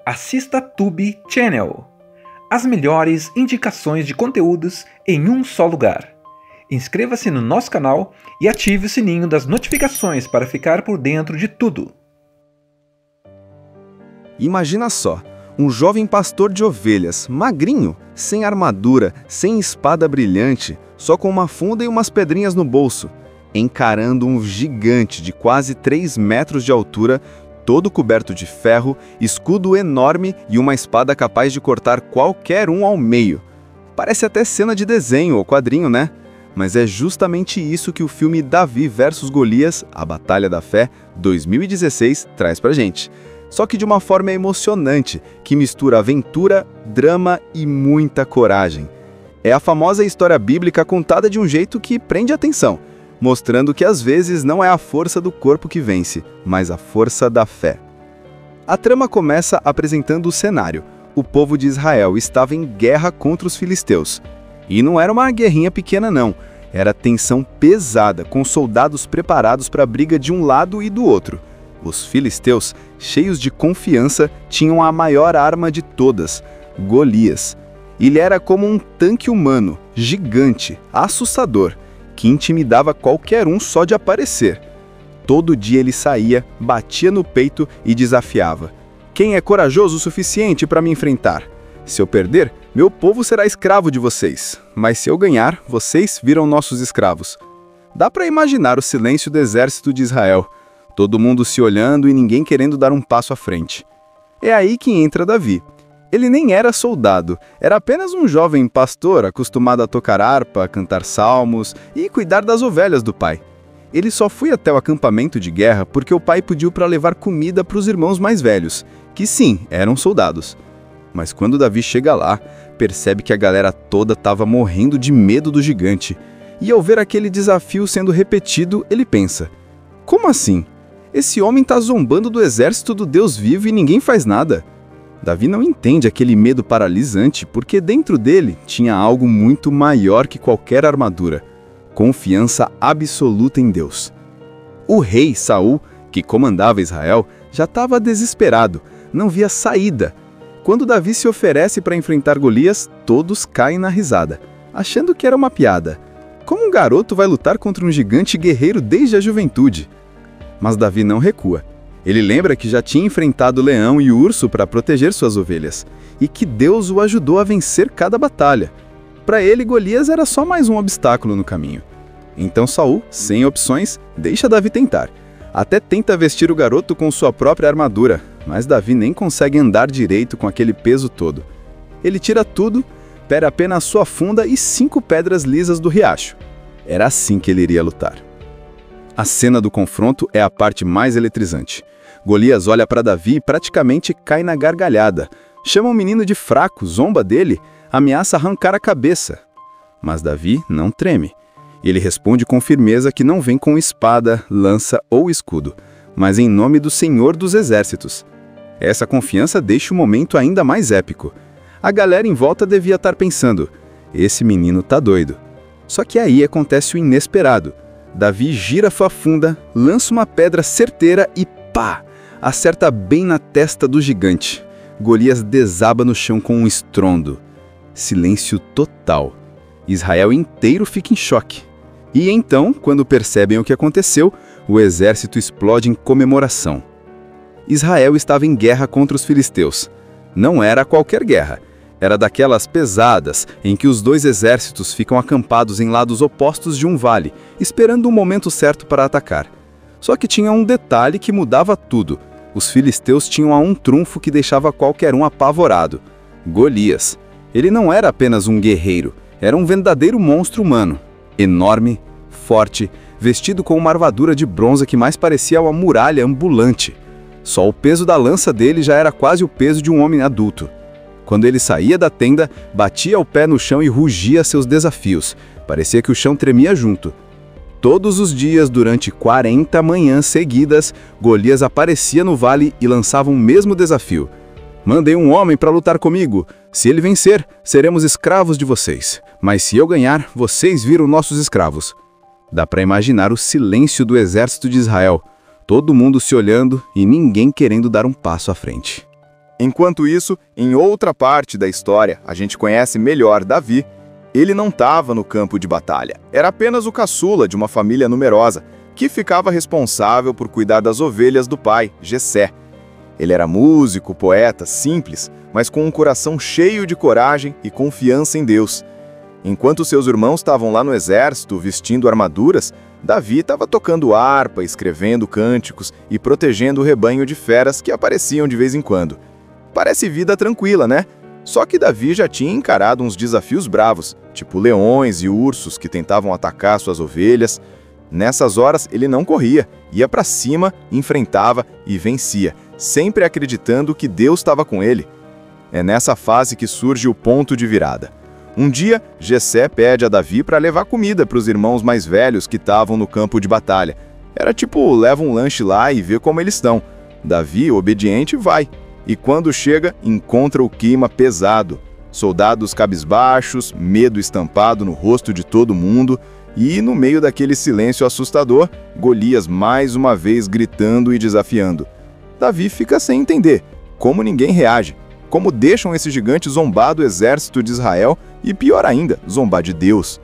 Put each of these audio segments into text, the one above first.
Assista Tube Channel. As melhores indicações de conteúdos em um só lugar. Inscreva-se no nosso canal e ative o sininho das notificações para ficar por dentro de tudo. Imagina só, um jovem pastor de ovelhas, magrinho, sem armadura, sem espada brilhante, só com uma funda e umas pedrinhas no bolso, encarando um gigante de quase 3 metros de altura, todo coberto de ferro, escudo enorme e uma espada capaz de cortar qualquer um ao meio. Parece até cena de desenho ou quadrinho, né? Mas é justamente isso que o filme Davi vs Golias, A Batalha da Fé, 2016, traz pra gente. Só que de uma forma emocionante, que mistura aventura, drama e muita coragem. É a famosa história bíblica contada de um jeito que prende a atenção, mostrando que às vezes não é a força do corpo que vence, mas a força da fé. A trama começa apresentando o cenário. O povo de Israel estava em guerra contra os filisteus. E não era uma guerrinha pequena não, era tensão pesada, com soldados preparados para a briga de um lado e do outro. Os filisteus, cheios de confiança, tinham a maior arma de todas, Golias. Ele era como um tanque humano, gigante, assustador, que intimidava qualquer um só de aparecer. Todo dia ele saía, batia no peito e desafiava. Quem é corajoso o suficiente para me enfrentar? Se eu perder, meu povo será escravo de vocês, mas se eu ganhar, vocês viram nossos escravos. Dá para imaginar o silêncio do exército de Israel, todo mundo se olhando e ninguém querendo dar um passo à frente. É aí que entra Davi. Ele nem era soldado, era apenas um jovem pastor acostumado a tocar harpa, cantar salmos e cuidar das ovelhas do pai. Ele só foi até o acampamento de guerra porque o pai pediu para levar comida para os irmãos mais velhos, que sim, eram soldados. Mas quando Davi chega lá, percebe que a galera toda estava morrendo de medo do gigante. E ao ver aquele desafio sendo repetido, ele pensa: como assim? Esse homem está zombando do exército do Deus vivo e ninguém faz nada. Davi não entende aquele medo paralisante porque dentro dele tinha algo muito maior que qualquer armadura: confiança absoluta em Deus. O rei Saul, que comandava Israel, já estava desesperado, não via saída. Quando Davi se oferece para enfrentar Golias, todos caem na risada, achando que era uma piada. Como um garoto vai lutar contra um gigante guerreiro desde a juventude? Mas Davi não recua. Ele lembra que já tinha enfrentado o leão e o urso para proteger suas ovelhas, e que Deus o ajudou a vencer cada batalha. Para ele, Golias era só mais um obstáculo no caminho. Então Saul, sem opções, deixa Davi tentar. Até tenta vestir o garoto com sua própria armadura, mas Davi nem consegue andar direito com aquele peso todo. Ele tira tudo, pega apenas sua funda e 5 pedras lisas do riacho. Era assim que ele iria lutar. A cena do confronto é a parte mais eletrizante. Golias olha para Davi e praticamente cai na gargalhada. Chama o menino de fraco, zomba dele, ameaça arrancar a cabeça. Mas Davi não treme. Ele responde com firmeza que não vem com espada, lança ou escudo, mas em nome do Senhor dos Exércitos. Essa confiança deixa o momento ainda mais épico. A galera em volta devia estar pensando: esse menino tá doido. Só que aí acontece o inesperado. Davi gira sua funda, lança uma pedra certeira e pá! Acerta bem na testa do gigante. Golias desaba no chão com um estrondo. Silêncio total. Israel inteiro fica em choque. E então, quando percebem o que aconteceu, o exército explode em comemoração. Israel estava em guerra contra os filisteus. Não era qualquer guerra. Era daquelas pesadas, em que os dois exércitos ficam acampados em lados opostos de um vale, esperando o momento certo para atacar. Só que tinha um detalhe que mudava tudo. Os filisteus tinham um trunfo que deixava qualquer um apavorado: Golias. Ele não era apenas um guerreiro, era um verdadeiro monstro humano. Enorme, forte, vestido com uma armadura de bronze que mais parecia uma muralha ambulante. Só o peso da lança dele já era quase o peso de um homem adulto. Quando ele saía da tenda, batia o pé no chão e rugia seus desafios. Parecia que o chão tremia junto. Todos os dias, durante 40 manhãs seguidas, Golias aparecia no vale e lançava o mesmo desafio: mandei um homem para lutar comigo. Se ele vencer, seremos escravos de vocês. Mas se eu ganhar, vocês viram nossos escravos. Dá para imaginar o silêncio do exército de Israel. Todo mundo se olhando e ninguém querendo dar um passo à frente. Enquanto isso, em outra parte da história, a gente conhece melhor Davi. Ele não estava no campo de batalha, era apenas o caçula de uma família numerosa, que ficava responsável por cuidar das ovelhas do pai, Jessé. Ele era músico, poeta, simples, mas com um coração cheio de coragem e confiança em Deus. Enquanto seus irmãos estavam lá no exército, vestindo armaduras, Davi estava tocando harpa, escrevendo cânticos e protegendo o rebanho de feras que apareciam de vez em quando. Parece vida tranquila, né? Só que Davi já tinha encarado uns desafios bravos, tipo leões e ursos que tentavam atacar suas ovelhas. Nessas horas ele não corria, ia para cima, enfrentava e vencia, sempre acreditando que Deus estava com ele. É nessa fase que surge o ponto de virada. Um dia, Jessé pede a Davi para levar comida para os irmãos mais velhos que estavam no campo de batalha. Era tipo, leva um lanche lá e vê como eles estão. Davi, obediente, vai. E quando chega, encontra o clima pesado. Soldados cabisbaixos, medo estampado no rosto de todo mundo, e no meio daquele silêncio assustador, Golias mais uma vez gritando e desafiando. Davi fica sem entender como ninguém reage, como deixam esse gigante zombar do exército de Israel e, pior ainda, zombar de Deus.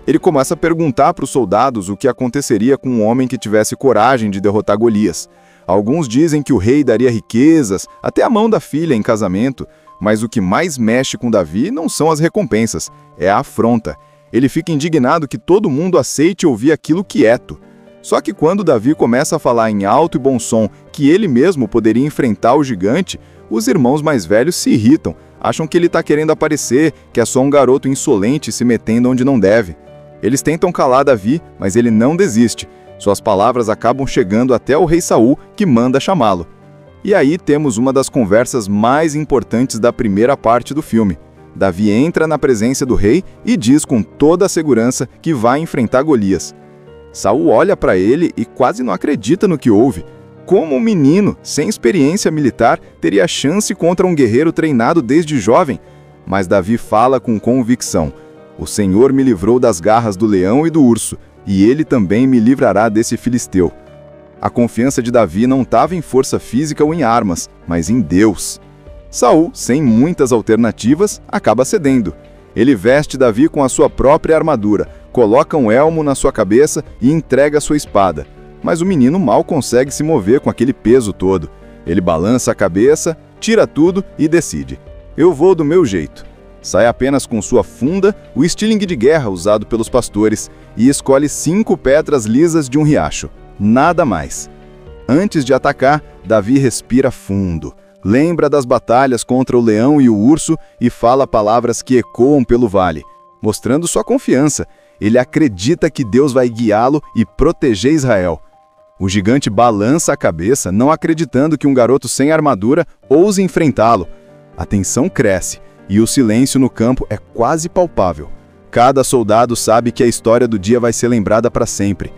Ele começa a perguntar para os soldados o que aconteceria com um homem que tivesse coragem de derrotar Golias. Alguns dizem que o rei daria riquezas, até a mão da filha em casamento, mas o que mais mexe com Davi não são as recompensas, é a afronta. Ele fica indignado que todo mundo aceite ouvir aquilo quieto. Só que quando Davi começa a falar em alto e bom som que ele mesmo poderia enfrentar o gigante, os irmãos mais velhos se irritam, acham que ele está querendo aparecer, que é só um garoto insolente se metendo onde não deve. Eles tentam calar Davi, mas ele não desiste. Suas palavras acabam chegando até o rei Saul, que manda chamá-lo. E aí temos uma das conversas mais importantes da primeira parte do filme. Davi entra na presença do rei e diz com toda a segurança que vai enfrentar Golias. Saul olha para ele e quase não acredita no que ouve. Como um menino, sem experiência militar, teria chance contra um guerreiro treinado desde jovem? Mas Davi fala com convicção: "O Senhor me livrou das garras do leão e do urso, e ele também me livrará desse filisteu." A confiança de Davi não estava em força física ou em armas, mas em Deus. Saul, sem muitas alternativas, acaba cedendo. Ele veste Davi com a sua própria armadura, coloca um elmo na sua cabeça e entrega sua espada. Mas o menino mal consegue se mover com aquele peso todo. Ele balança a cabeça, tira tudo e decide: "Eu vou do meu jeito." Sai apenas com sua funda, o estilingue de guerra usado pelos pastores, e escolhe 5 pedras lisas de um riacho. Nada mais. Antes de atacar, Davi respira fundo, lembra das batalhas contra o leão e o urso e fala palavras que ecoam pelo vale, mostrando sua confiança. Ele acredita que Deus vai guiá-lo e proteger Israel. O gigante balança a cabeça, não acreditando que um garoto sem armadura ouse enfrentá-lo. A tensão cresce e o silêncio no campo é quase palpável. Cada soldado sabe que a história do dia vai ser lembrada para sempre.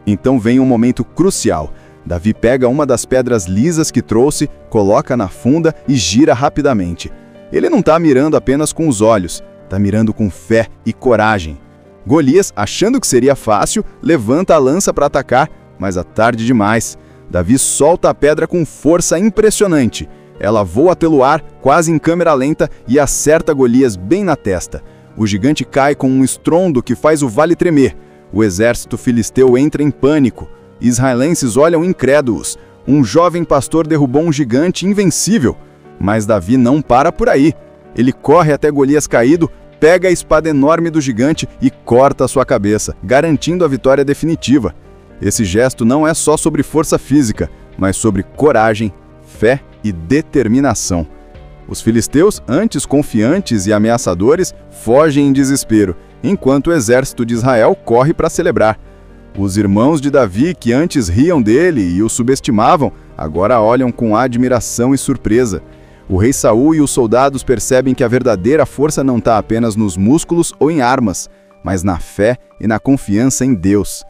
Então vem um momento crucial. Davi pega uma das pedras lisas que trouxe, coloca na funda e gira rapidamente. Ele não está mirando apenas com os olhos, está mirando com fé e coragem. Golias, achando que seria fácil, levanta a lança para atacar, mas é tarde demais. Davi solta a pedra com força impressionante. Ela voa pelo ar, quase em câmera lenta, e acerta Golias bem na testa. O gigante cai com um estrondo que faz o vale tremer. O exército filisteu entra em pânico. Israelenses olham incrédulos. Um jovem pastor derrubou um gigante invencível. Mas Davi não para por aí. Ele corre até Golias caído, pega a espada enorme do gigante e corta a sua cabeça, garantindo a vitória definitiva. Esse gesto não é só sobre força física, mas sobre coragem, fé e determinação. Os filisteus, antes confiantes e ameaçadores, fogem em desespero, enquanto o exército de Israel corre para celebrar. Os irmãos de Davi, que antes riam dele e o subestimavam, agora olham com admiração e surpresa. O rei Saul e os soldados percebem que a verdadeira força não está apenas nos músculos ou em armas, mas na fé e na confiança em Deus.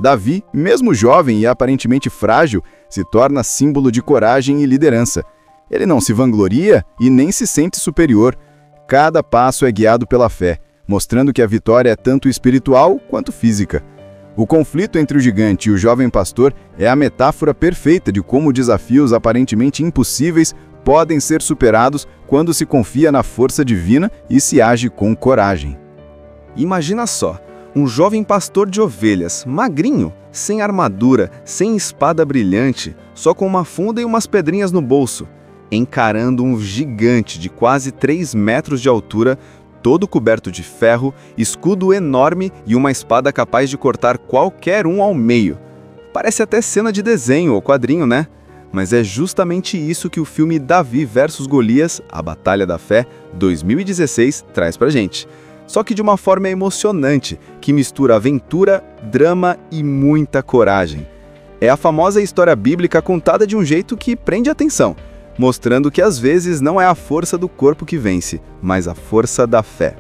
Davi, mesmo jovem e aparentemente frágil, se torna símbolo de coragem e liderança. Ele não se vangloria e nem se sente superior. Cada passo é guiado pela fé, mostrando que a vitória é tanto espiritual quanto física. O conflito entre o gigante e o jovem pastor é a metáfora perfeita de como desafios aparentemente impossíveis podem ser superados quando se confia na força divina e se age com coragem. Imagina só, um jovem pastor de ovelhas, magrinho, sem armadura, sem espada brilhante, só com uma funda e umas pedrinhas no bolso, encarando um gigante de quase 3 metros de altura, todo coberto de ferro, escudo enorme e uma espada capaz de cortar qualquer um ao meio. Parece até cena de desenho ou quadrinho, né? Mas é justamente isso que o filme Davi vs Golias, A Batalha da Fé, 2016, traz pra gente. Só que de uma forma emocionante, que mistura aventura, drama e muita coragem. É a famosa história bíblica contada de um jeito que prende a atenção, mostrando que às vezes não é a força do corpo que vence, mas a força da fé.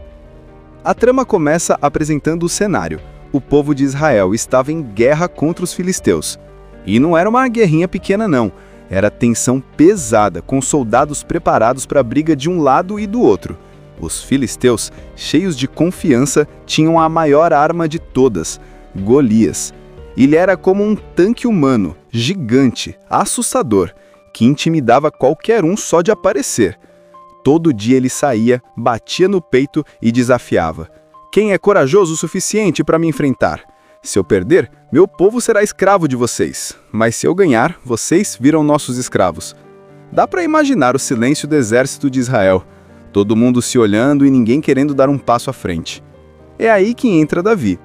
A trama começa apresentando o cenário. O povo de Israel estava em guerra contra os filisteus. E não era uma guerrinha pequena não, era tensão pesada, com soldados preparados para a briga de um lado e do outro. Os filisteus, cheios de confiança, tinham a maior arma de todas, Golias. Ele era como um tanque humano, gigante, assustador, que intimidava qualquer um só de aparecer. Todo dia ele saía, batia no peito e desafiava. Quem é corajoso o suficiente para me enfrentar? Se eu perder, meu povo será escravo de vocês. Mas se eu ganhar, vocês viram nossos escravos. Dá para imaginar o silêncio do exército de Israel. Todo mundo se olhando e ninguém querendo dar um passo à frente. É aí que entra Davi.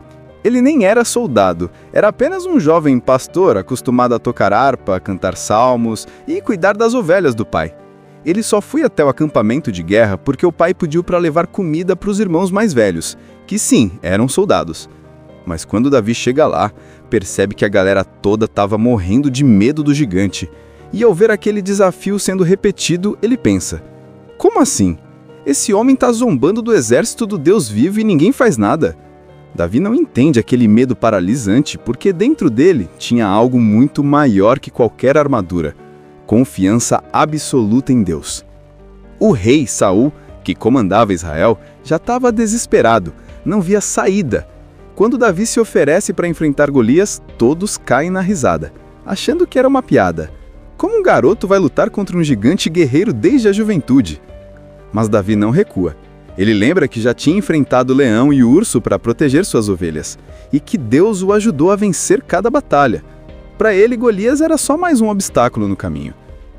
Ele nem era soldado, era apenas um jovem pastor acostumado a tocar harpa, cantar salmos e cuidar das ovelhas do pai. Ele só foi até o acampamento de guerra porque o pai pediu para levar comida para os irmãos mais velhos, que sim, eram soldados. Mas quando Davi chega lá, percebe que a galera toda estava morrendo de medo do gigante. E ao ver aquele desafio sendo repetido, ele pensa: como assim? Esse homem está zombando do exército do Deus vivo e ninguém faz nada. Davi não entende aquele medo paralisante porque dentro dele tinha algo muito maior que qualquer armadura: confiança absoluta em Deus. O rei Saul, que comandava Israel, já estava desesperado, não via saída. Quando Davi se oferece para enfrentar Golias, todos caem na risada, achando que era uma piada. Como um garoto vai lutar contra um gigante guerreiro desde a juventude? Mas Davi não recua. Ele lembra que já tinha enfrentado o leão e o urso para proteger suas ovelhas, e que Deus o ajudou a vencer cada batalha. Para ele, Golias era só mais um obstáculo no caminho.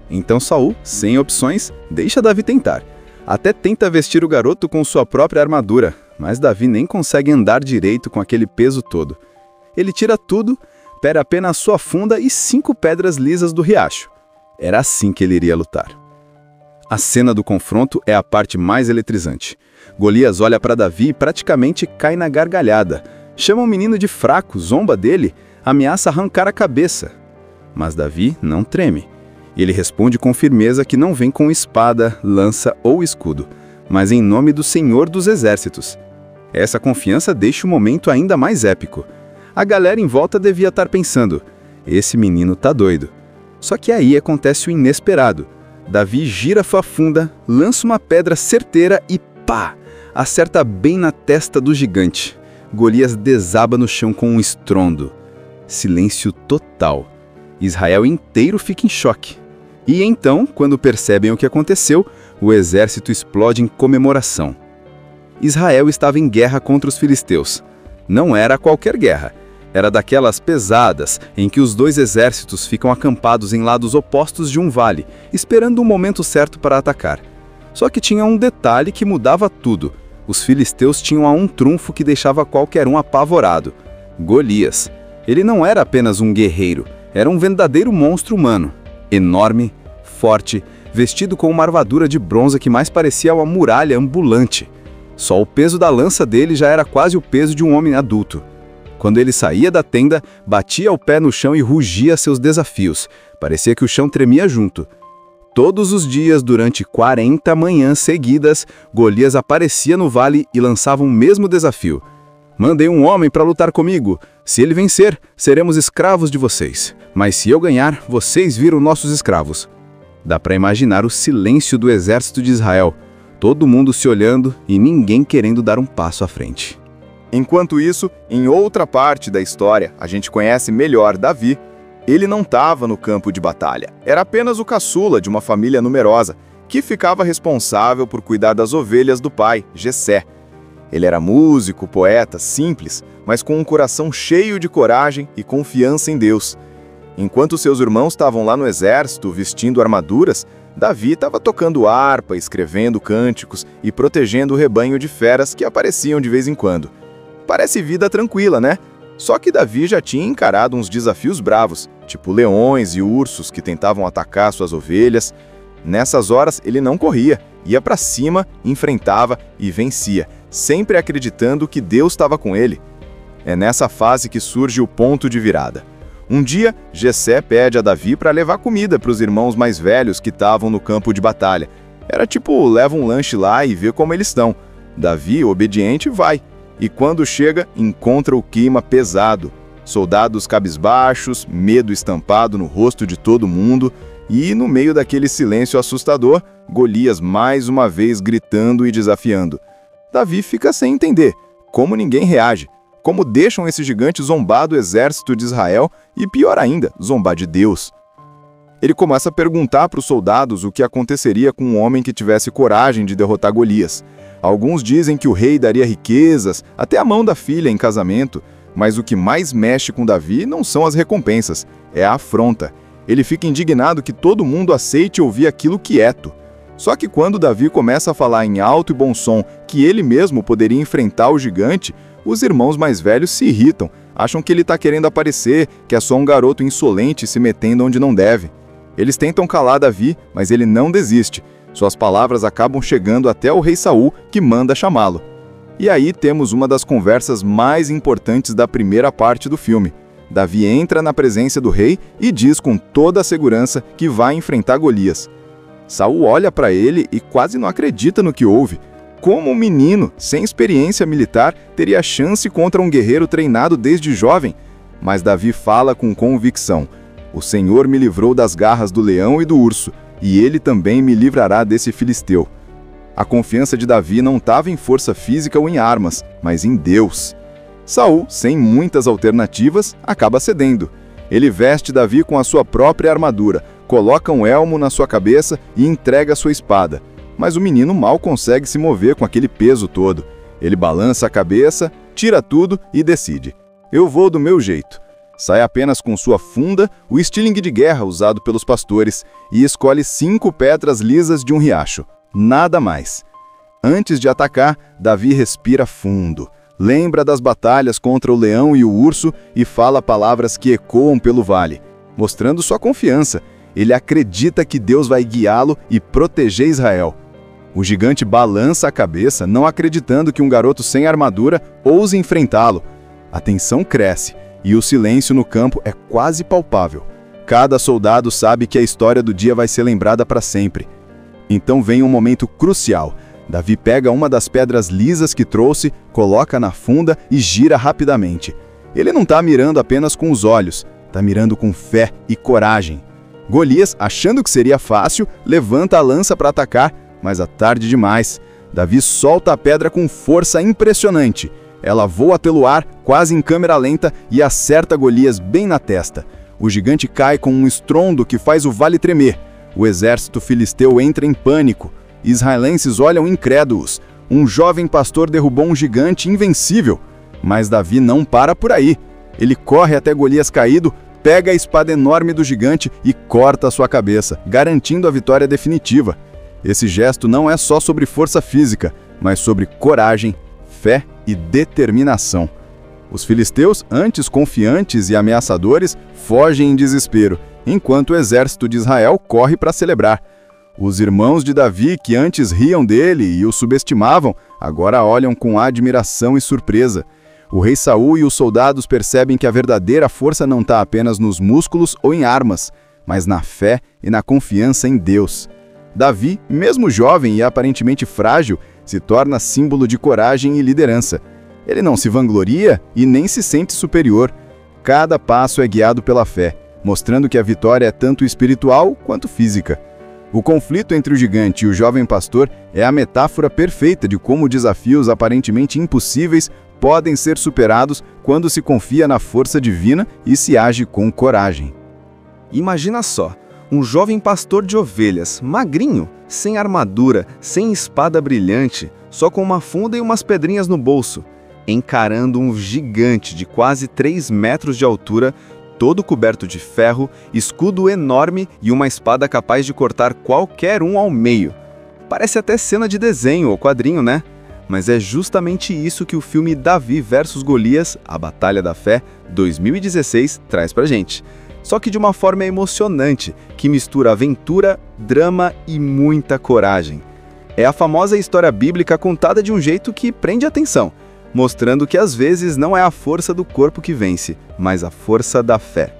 Então Saul, sem opções, deixa Davi tentar. Até tenta vestir o garoto com sua própria armadura, mas Davi nem consegue andar direito com aquele peso todo. Ele tira tudo, pega apenas sua funda e 5 pedras lisas do riacho. Era assim que ele iria lutar. A cena do confronto é a parte mais eletrizante. Golias olha para Davi e praticamente cai na gargalhada. Chama o menino de fraco, zomba dele, ameaça arrancar a cabeça. Mas Davi não treme. Ele responde com firmeza que não vem com espada, lança ou escudo, mas em nome do Senhor dos Exércitos. Essa confiança deixa o momento ainda mais épico. A galera em volta devia estar pensando: esse menino tá doido. Só que aí acontece o inesperado. Davi gira sua funda, lança uma pedra certeira e pá! Acerta bem na testa do gigante. Golias desaba no chão com um estrondo. Silêncio total. Israel inteiro fica em choque. E então, quando percebem o que aconteceu, o exército explode em comemoração. Israel estava em guerra contra os filisteus. Não era qualquer guerra. Era daquelas pesadas, em que os dois exércitos ficam acampados em lados opostos de um vale, esperando o momento certo para atacar. Só que tinha um detalhe que mudava tudo. Os filisteus tinham um trunfo que deixava qualquer um apavorado: Golias. Ele não era apenas um guerreiro, era um verdadeiro monstro humano. Enorme, forte, vestido com uma armadura de bronze que mais parecia uma muralha ambulante. Só o peso da lança dele já era quase o peso de um homem adulto. Quando ele saía da tenda, batia o pé no chão e rugia seus desafios. Parecia que o chão tremia junto. Todos os dias, durante 40 manhãs seguidas, Golias aparecia no vale e lançava o mesmo desafio: mandei um homem para lutar comigo. Se ele vencer, seremos escravos de vocês. Mas se eu ganhar, vocês viram nossos escravos. Dá para imaginar o silêncio do exército de Israel. Todo mundo se olhando e ninguém querendo dar um passo à frente. Enquanto isso, em outra parte da história, a gente conhece melhor Davi. Ele não estava no campo de batalha, era apenas o caçula de uma família numerosa, que ficava responsável por cuidar das ovelhas do pai, Jessé. Ele era músico, poeta, simples, mas com um coração cheio de coragem e confiança em Deus. Enquanto seus irmãos estavam lá no exército, vestindo armaduras, Davi estava tocando harpa, escrevendo cânticos e protegendo o rebanho de feras que apareciam de vez em quando. Parece vida tranquila, né? Só que Davi já tinha encarado uns desafios bravos, tipo leões e ursos que tentavam atacar suas ovelhas. Nessas horas ele não corria, ia para cima, enfrentava e vencia, sempre acreditando que Deus estava com ele. É nessa fase que surge o ponto de virada. Um dia, Jessé pede a Davi para levar comida para os irmãos mais velhos que estavam no campo de batalha. Era tipo, leva um lanche lá e vê como eles estão. Davi, obediente, vai. E quando chega, encontra o clima pesado. Soldados cabisbaixos, medo estampado no rosto de todo mundo. E, no meio daquele silêncio assustador, Golias mais uma vez gritando e desafiando. Davi fica sem entender. Como ninguém reage? Como deixam esse gigante zombar do exército de Israel e, pior ainda, zombar de Deus? Ele começa a perguntar para os soldados o que aconteceria com um homem que tivesse coragem de derrotar Golias. Alguns dizem que o rei daria riquezas, até a mão da filha em casamento, mas o que mais mexe com Davi não são as recompensas, é a afronta. Ele fica indignado que todo mundo aceite ouvir aquilo quieto. Só que quando Davi começa a falar em alto e bom som que ele mesmo poderia enfrentar o gigante, os irmãos mais velhos se irritam, acham que ele está querendo aparecer, que é só um garoto insolente se metendo onde não deve. Eles tentam calar Davi, mas ele não desiste. Suas palavras acabam chegando até o rei Saul, que manda chamá-lo. E aí temos uma das conversas mais importantes da primeira parte do filme. Davi entra na presença do rei e diz com toda a segurança que vai enfrentar Golias. Saul olha para ele e quase não acredita no que ouve. Como um menino, sem experiência militar, teria chance contra um guerreiro treinado desde jovem? Mas Davi fala com convicção: o Senhor me livrou das garras do leão e do urso, e ele também me livrará desse filisteu. A confiança de Davi não estava em força física ou em armas, mas em Deus. Saul, sem muitas alternativas, acaba cedendo. Ele veste Davi com a sua própria armadura, coloca um elmo na sua cabeça e entrega sua espada. Mas o menino mal consegue se mover com aquele peso todo. Ele balança a cabeça, tira tudo e decide: eu vou do meu jeito. Sai apenas com sua funda, o estilingue de guerra usado pelos pastores, e escolhe 5 pedras lisas de um riacho. Nada mais. Antes de atacar, Davi respira fundo. Lembra das batalhas contra o leão e o urso e fala palavras que ecoam pelo vale, mostrando sua confiança. Ele acredita que Deus vai guiá-lo e proteger Israel. O gigante balança a cabeça, não acreditando que um garoto sem armadura ouse enfrentá-lo. A tensão cresce e o silêncio no campo é quase palpável. Cada soldado sabe que a história do dia vai ser lembrada para sempre. Então vem um momento crucial. Davi pega uma das pedras lisas que trouxe, coloca na funda e gira rapidamente. Ele não está mirando apenas com os olhos, está mirando com fé e coragem. Golias, achando que seria fácil, levanta a lança para atacar, mas é tarde demais. Davi solta a pedra com força impressionante. Ela voa pelo ar, quase em câmera lenta, e acerta Golias bem na testa. O gigante cai com um estrondo que faz o vale tremer. O exército filisteu entra em pânico. Israelenses olham incrédulos. Um jovem pastor derrubou um gigante invencível. Mas Davi não para por aí. Ele corre até Golias caído, pega a espada enorme do gigante e corta sua cabeça, garantindo a vitória definitiva. Esse gesto não é só sobre força física, mas sobre coragem, fé e determinação. Os filisteus, antes confiantes e ameaçadores, fogem em desespero, enquanto o exército de Israel corre para celebrar. Os irmãos de Davi, que antes riam dele e o subestimavam, agora olham com admiração e surpresa. O rei Saul e os soldados percebem que a verdadeira força não está apenas nos músculos ou em armas, mas na fé e na confiança em Deus. Davi, mesmo jovem e aparentemente frágil, se torna símbolo de coragem e liderança. Ele não se vangloria e nem se sente superior. Cada passo é guiado pela fé, mostrando que a vitória é tanto espiritual quanto física. O conflito entre o gigante e o jovem pastor é a metáfora perfeita de como desafios aparentemente impossíveis podem ser superados quando se confia na força divina e se age com coragem. Imagina só, um jovem pastor de ovelhas, magrinho, sem armadura, sem espada brilhante, só com uma funda e umas pedrinhas no bolso, encarando um gigante de quase 3 metros de altura, todo coberto de ferro, escudo enorme e uma espada capaz de cortar qualquer um ao meio. Parece até cena de desenho ou quadrinho, né? Mas é justamente isso que o filme Davi vs Golias, A Batalha da Fé, 2016, traz pra gente. Só que de uma forma emocionante, que mistura aventura, drama e muita coragem. É a famosa história bíblica contada de um jeito que prende a atenção, mostrando que às vezes não é a força do corpo que vence, mas a força da fé.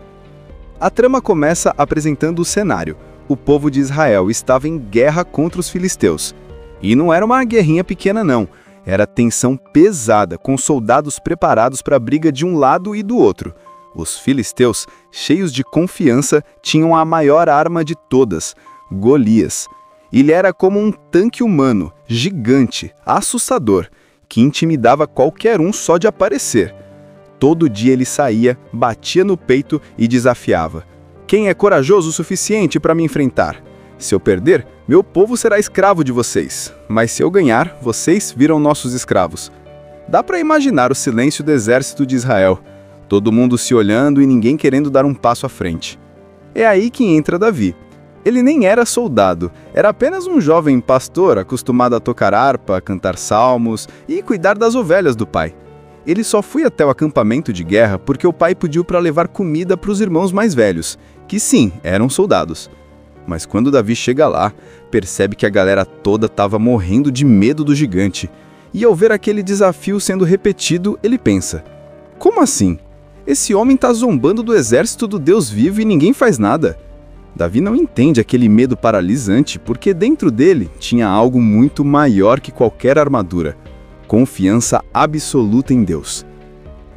A trama começa apresentando o cenário. O povo de Israel estava em guerra contra os filisteus. E não era uma guerrinha pequena não, era tensão pesada, com soldados preparados para a briga de um lado e do outro. Os filisteus, cheios de confiança, tinham a maior arma de todas, Golias. Ele era como um tanque humano, gigante, assustador, que intimidava qualquer um só de aparecer. Todo dia ele saía, batia no peito e desafiava. Quem é corajoso o suficiente para me enfrentar? Se eu perder, meu povo será escravo de vocês. Mas se eu ganhar, vocês viram nossos escravos. Dá para imaginar o silêncio do exército de Israel. Todo mundo se olhando e ninguém querendo dar um passo à frente. É aí que entra Davi. Ele nem era soldado, era apenas um jovem pastor acostumado a tocar harpa, cantar salmos e cuidar das ovelhas do pai. Ele só foi até o acampamento de guerra porque o pai pediu para levar comida para os irmãos mais velhos, que sim, eram soldados. Mas quando Davi chega lá, percebe que a galera toda estava morrendo de medo do gigante. E ao ver aquele desafio sendo repetido, ele pensa: como assim? Esse homem está zombando do exército do Deus vivo e ninguém faz nada. Davi não entende aquele medo paralisante porque dentro dele tinha algo muito maior que qualquer armadura: confiança absoluta em Deus.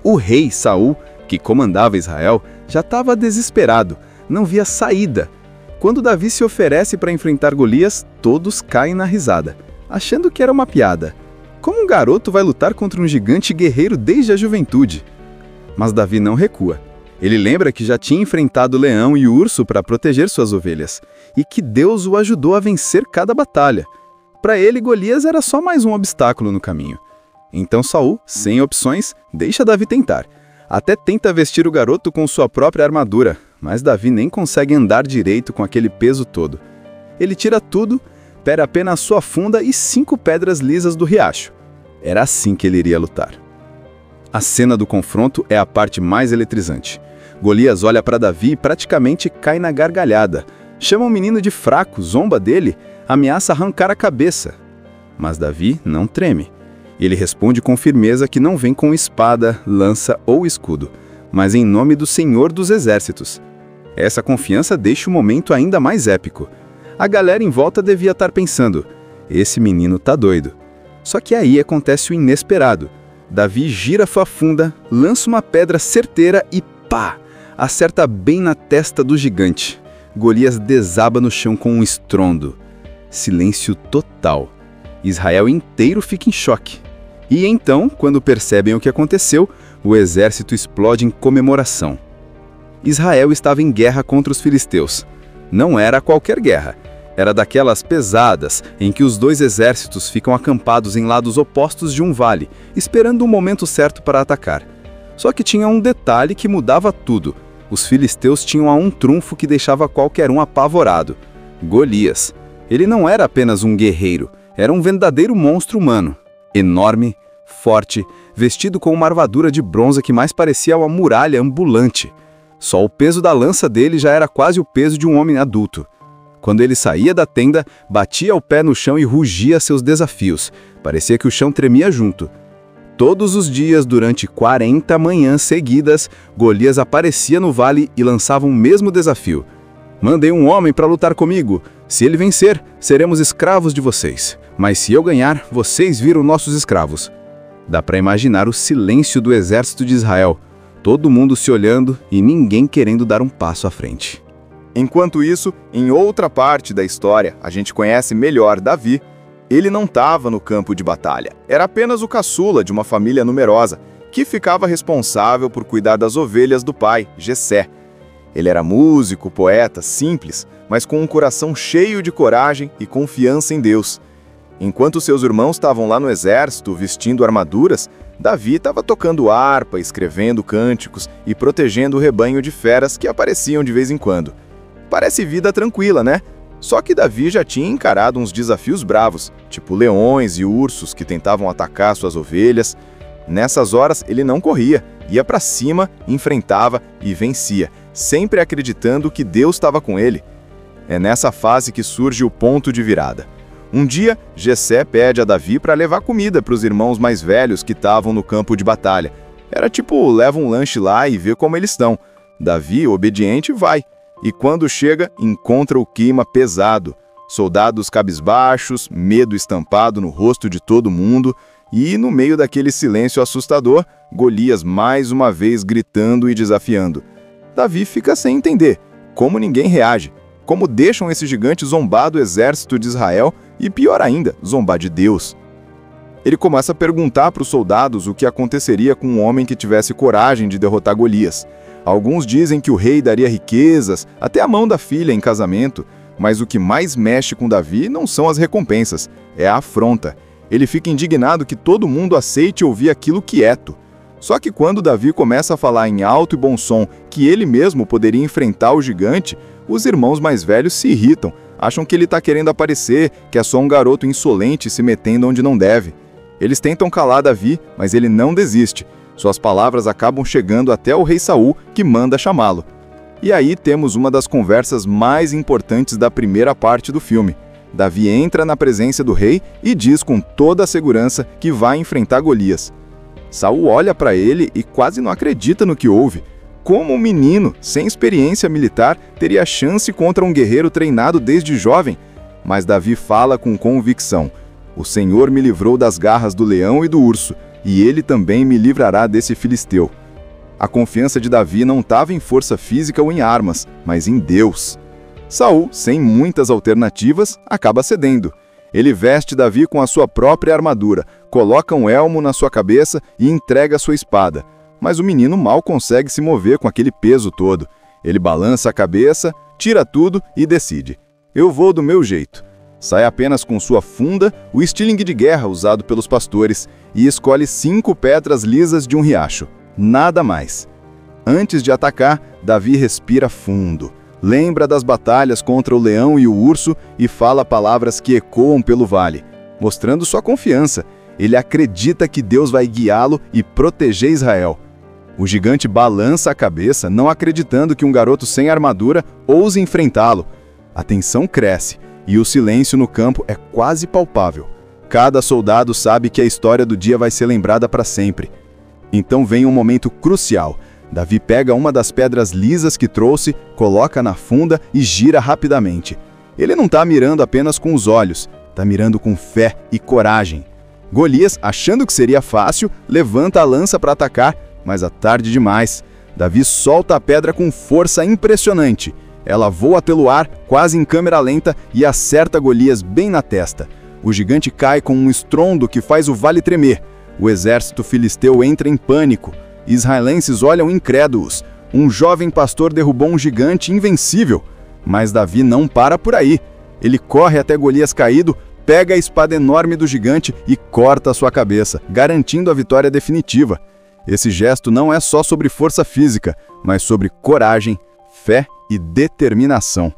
O rei Saul, que comandava Israel, já estava desesperado, não via saída. Quando Davi se oferece para enfrentar Golias, todos caem na risada, achando que era uma piada. Como um garoto vai lutar contra um gigante guerreiro desde a juventude? Mas Davi não recua. Ele lembra que já tinha enfrentado o leão e o urso para proteger suas ovelhas, e que Deus o ajudou a vencer cada batalha. Para ele, Golias era só mais um obstáculo no caminho. Então Saul, sem opções, deixa Davi tentar. Até tenta vestir o garoto com sua própria armadura, mas Davi nem consegue andar direito com aquele peso todo. Ele tira tudo, pega apenas sua funda e 5 pedras lisas do riacho. Era assim que ele iria lutar. A cena do confronto é a parte mais eletrizante. Golias olha para Davi e praticamente cai na gargalhada. Chama o menino de fraco, zomba dele, ameaça arrancar a cabeça. Mas Davi não treme. Ele responde com firmeza que não vem com espada, lança ou escudo, mas em nome do Senhor dos Exércitos. Essa confiança deixa o momento ainda mais épico. A galera em volta devia estar pensando: esse menino tá doido. Só que aí acontece o inesperado. Davi gira sua funda, lança uma pedra certeira e pá! Acerta bem na testa do gigante. Golias desaba no chão com um estrondo. Silêncio total. Israel inteiro fica em choque. E então, quando percebem o que aconteceu, o exército explode em comemoração. Israel estava em guerra contra os filisteus. Não era qualquer guerra. Era daquelas pesadas, em que os dois exércitos ficam acampados em lados opostos de um vale, esperando o momento certo para atacar. Só que tinha um detalhe que mudava tudo. Os filisteus tinham um trunfo que deixava qualquer um apavorado: Golias. Ele não era apenas um guerreiro, era um verdadeiro monstro humano. Enorme, forte, vestido com uma armadura de bronze que mais parecia uma muralha ambulante. Só o peso da lança dele já era quase o peso de um homem adulto. Quando ele saía da tenda, batia o pé no chão e rugia seus desafios. Parecia que o chão tremia junto. Todos os dias, durante 40 manhãs seguidas, Golias aparecia no vale e lançava o mesmo desafio: mandei um homem para lutar comigo. Se ele vencer, seremos escravos de vocês. Mas se eu ganhar, vocês viram nossos escravos. Dá para imaginar o silêncio do exército de Israel. Todo mundo se olhando e ninguém querendo dar um passo à frente. Enquanto isso, em outra parte da história, a gente conhece melhor Davi. Ele não estava no campo de batalha. Era apenas o caçula de uma família numerosa, que ficava responsável por cuidar das ovelhas do pai, Jessé. Ele era músico, poeta, simples, mas com um coração cheio de coragem e confiança em Deus. Enquanto seus irmãos estavam lá no exército vestindo armaduras, Davi estava tocando harpa, escrevendo cânticos e protegendo o rebanho de feras que apareciam de vez em quando. Parece vida tranquila, né? Só que Davi já tinha encarado uns desafios bravos, tipo leões e ursos que tentavam atacar suas ovelhas. Nessas horas ele não corria, ia para cima, enfrentava e vencia, sempre acreditando que Deus estava com ele. É nessa fase que surge o ponto de virada. Um dia, Jessé pede a Davi para levar comida para os irmãos mais velhos que estavam no campo de batalha. Era tipo, leva um lanche lá e vê como eles estão. Davi, obediente, vai. E quando chega, encontra o clima pesado. Soldados cabisbaixos, medo estampado no rosto de todo mundo. E, no meio daquele silêncio assustador, Golias mais uma vez gritando e desafiando. Davi fica sem entender. Como ninguém reage? Como deixam esse gigante zombar do exército de Israel e, pior ainda, zombar de Deus? Ele começa a perguntar para os soldados o que aconteceria com um homem que tivesse coragem de derrotar Golias. Alguns dizem que o rei daria riquezas, até a mão da filha em casamento, mas o que mais mexe com Davi não são as recompensas, é a afronta. Ele fica indignado que todo mundo aceite ouvir aquilo quieto. Só que quando Davi começa a falar em alto e bom som que ele mesmo poderia enfrentar o gigante, os irmãos mais velhos se irritam, acham que ele está querendo aparecer, que é só um garoto insolente se metendo onde não deve. Eles tentam calar Davi, mas ele não desiste. Suas palavras acabam chegando até o rei Saul, que manda chamá-lo. E aí temos uma das conversas mais importantes da primeira parte do filme. Davi entra na presença do rei e diz com toda a segurança que vai enfrentar Golias. Saul olha para ele e quase não acredita no que ouve. Como um menino, sem experiência militar, teria chance contra um guerreiro treinado desde jovem? Mas Davi fala com convicção: o Senhor me livrou das garras do leão e do urso, e ele também me livrará desse filisteu. A confiança de Davi não estava em força física ou em armas, mas em Deus. Saul, sem muitas alternativas, acaba cedendo. Ele veste Davi com a sua própria armadura, coloca um elmo na sua cabeça e entrega sua espada. Mas o menino mal consegue se mover com aquele peso todo. Ele balança a cabeça, tira tudo e decide: eu vou do meu jeito. Sai apenas com sua funda, o estilingue de guerra usado pelos pastores, e escolhe 5 pedras lisas de um riacho. Nada mais. Antes de atacar, Davi respira fundo. Lembra das batalhas contra o leão e o urso e fala palavras que ecoam pelo vale, mostrando sua confiança. Ele acredita que Deus vai guiá-lo e proteger Israel. O gigante balança a cabeça, não acreditando que um garoto sem armadura ouse enfrentá-lo. A tensão cresce e o silêncio no campo é quase palpável. Cada soldado sabe que a história do dia vai ser lembrada para sempre. Então vem um momento crucial. Davi pega uma das pedras lisas que trouxe, coloca na funda e gira rapidamente. Ele não está mirando apenas com os olhos, está mirando com fé e coragem. Golias, achando que seria fácil, levanta a lança para atacar, mas é tarde demais. Davi solta a pedra com força impressionante. Ela voa pelo ar, quase em câmera lenta, e acerta Golias bem na testa. O gigante cai com um estrondo que faz o vale tremer. O exército filisteu entra em pânico. Israelenses olham incrédulos. Um jovem pastor derrubou um gigante invencível. Mas Davi não para por aí. Ele corre até Golias caído, pega a espada enorme do gigante e corta a sua cabeça, garantindo a vitória definitiva. Esse gesto não é só sobre força física, mas sobre coragem, fé e determinação.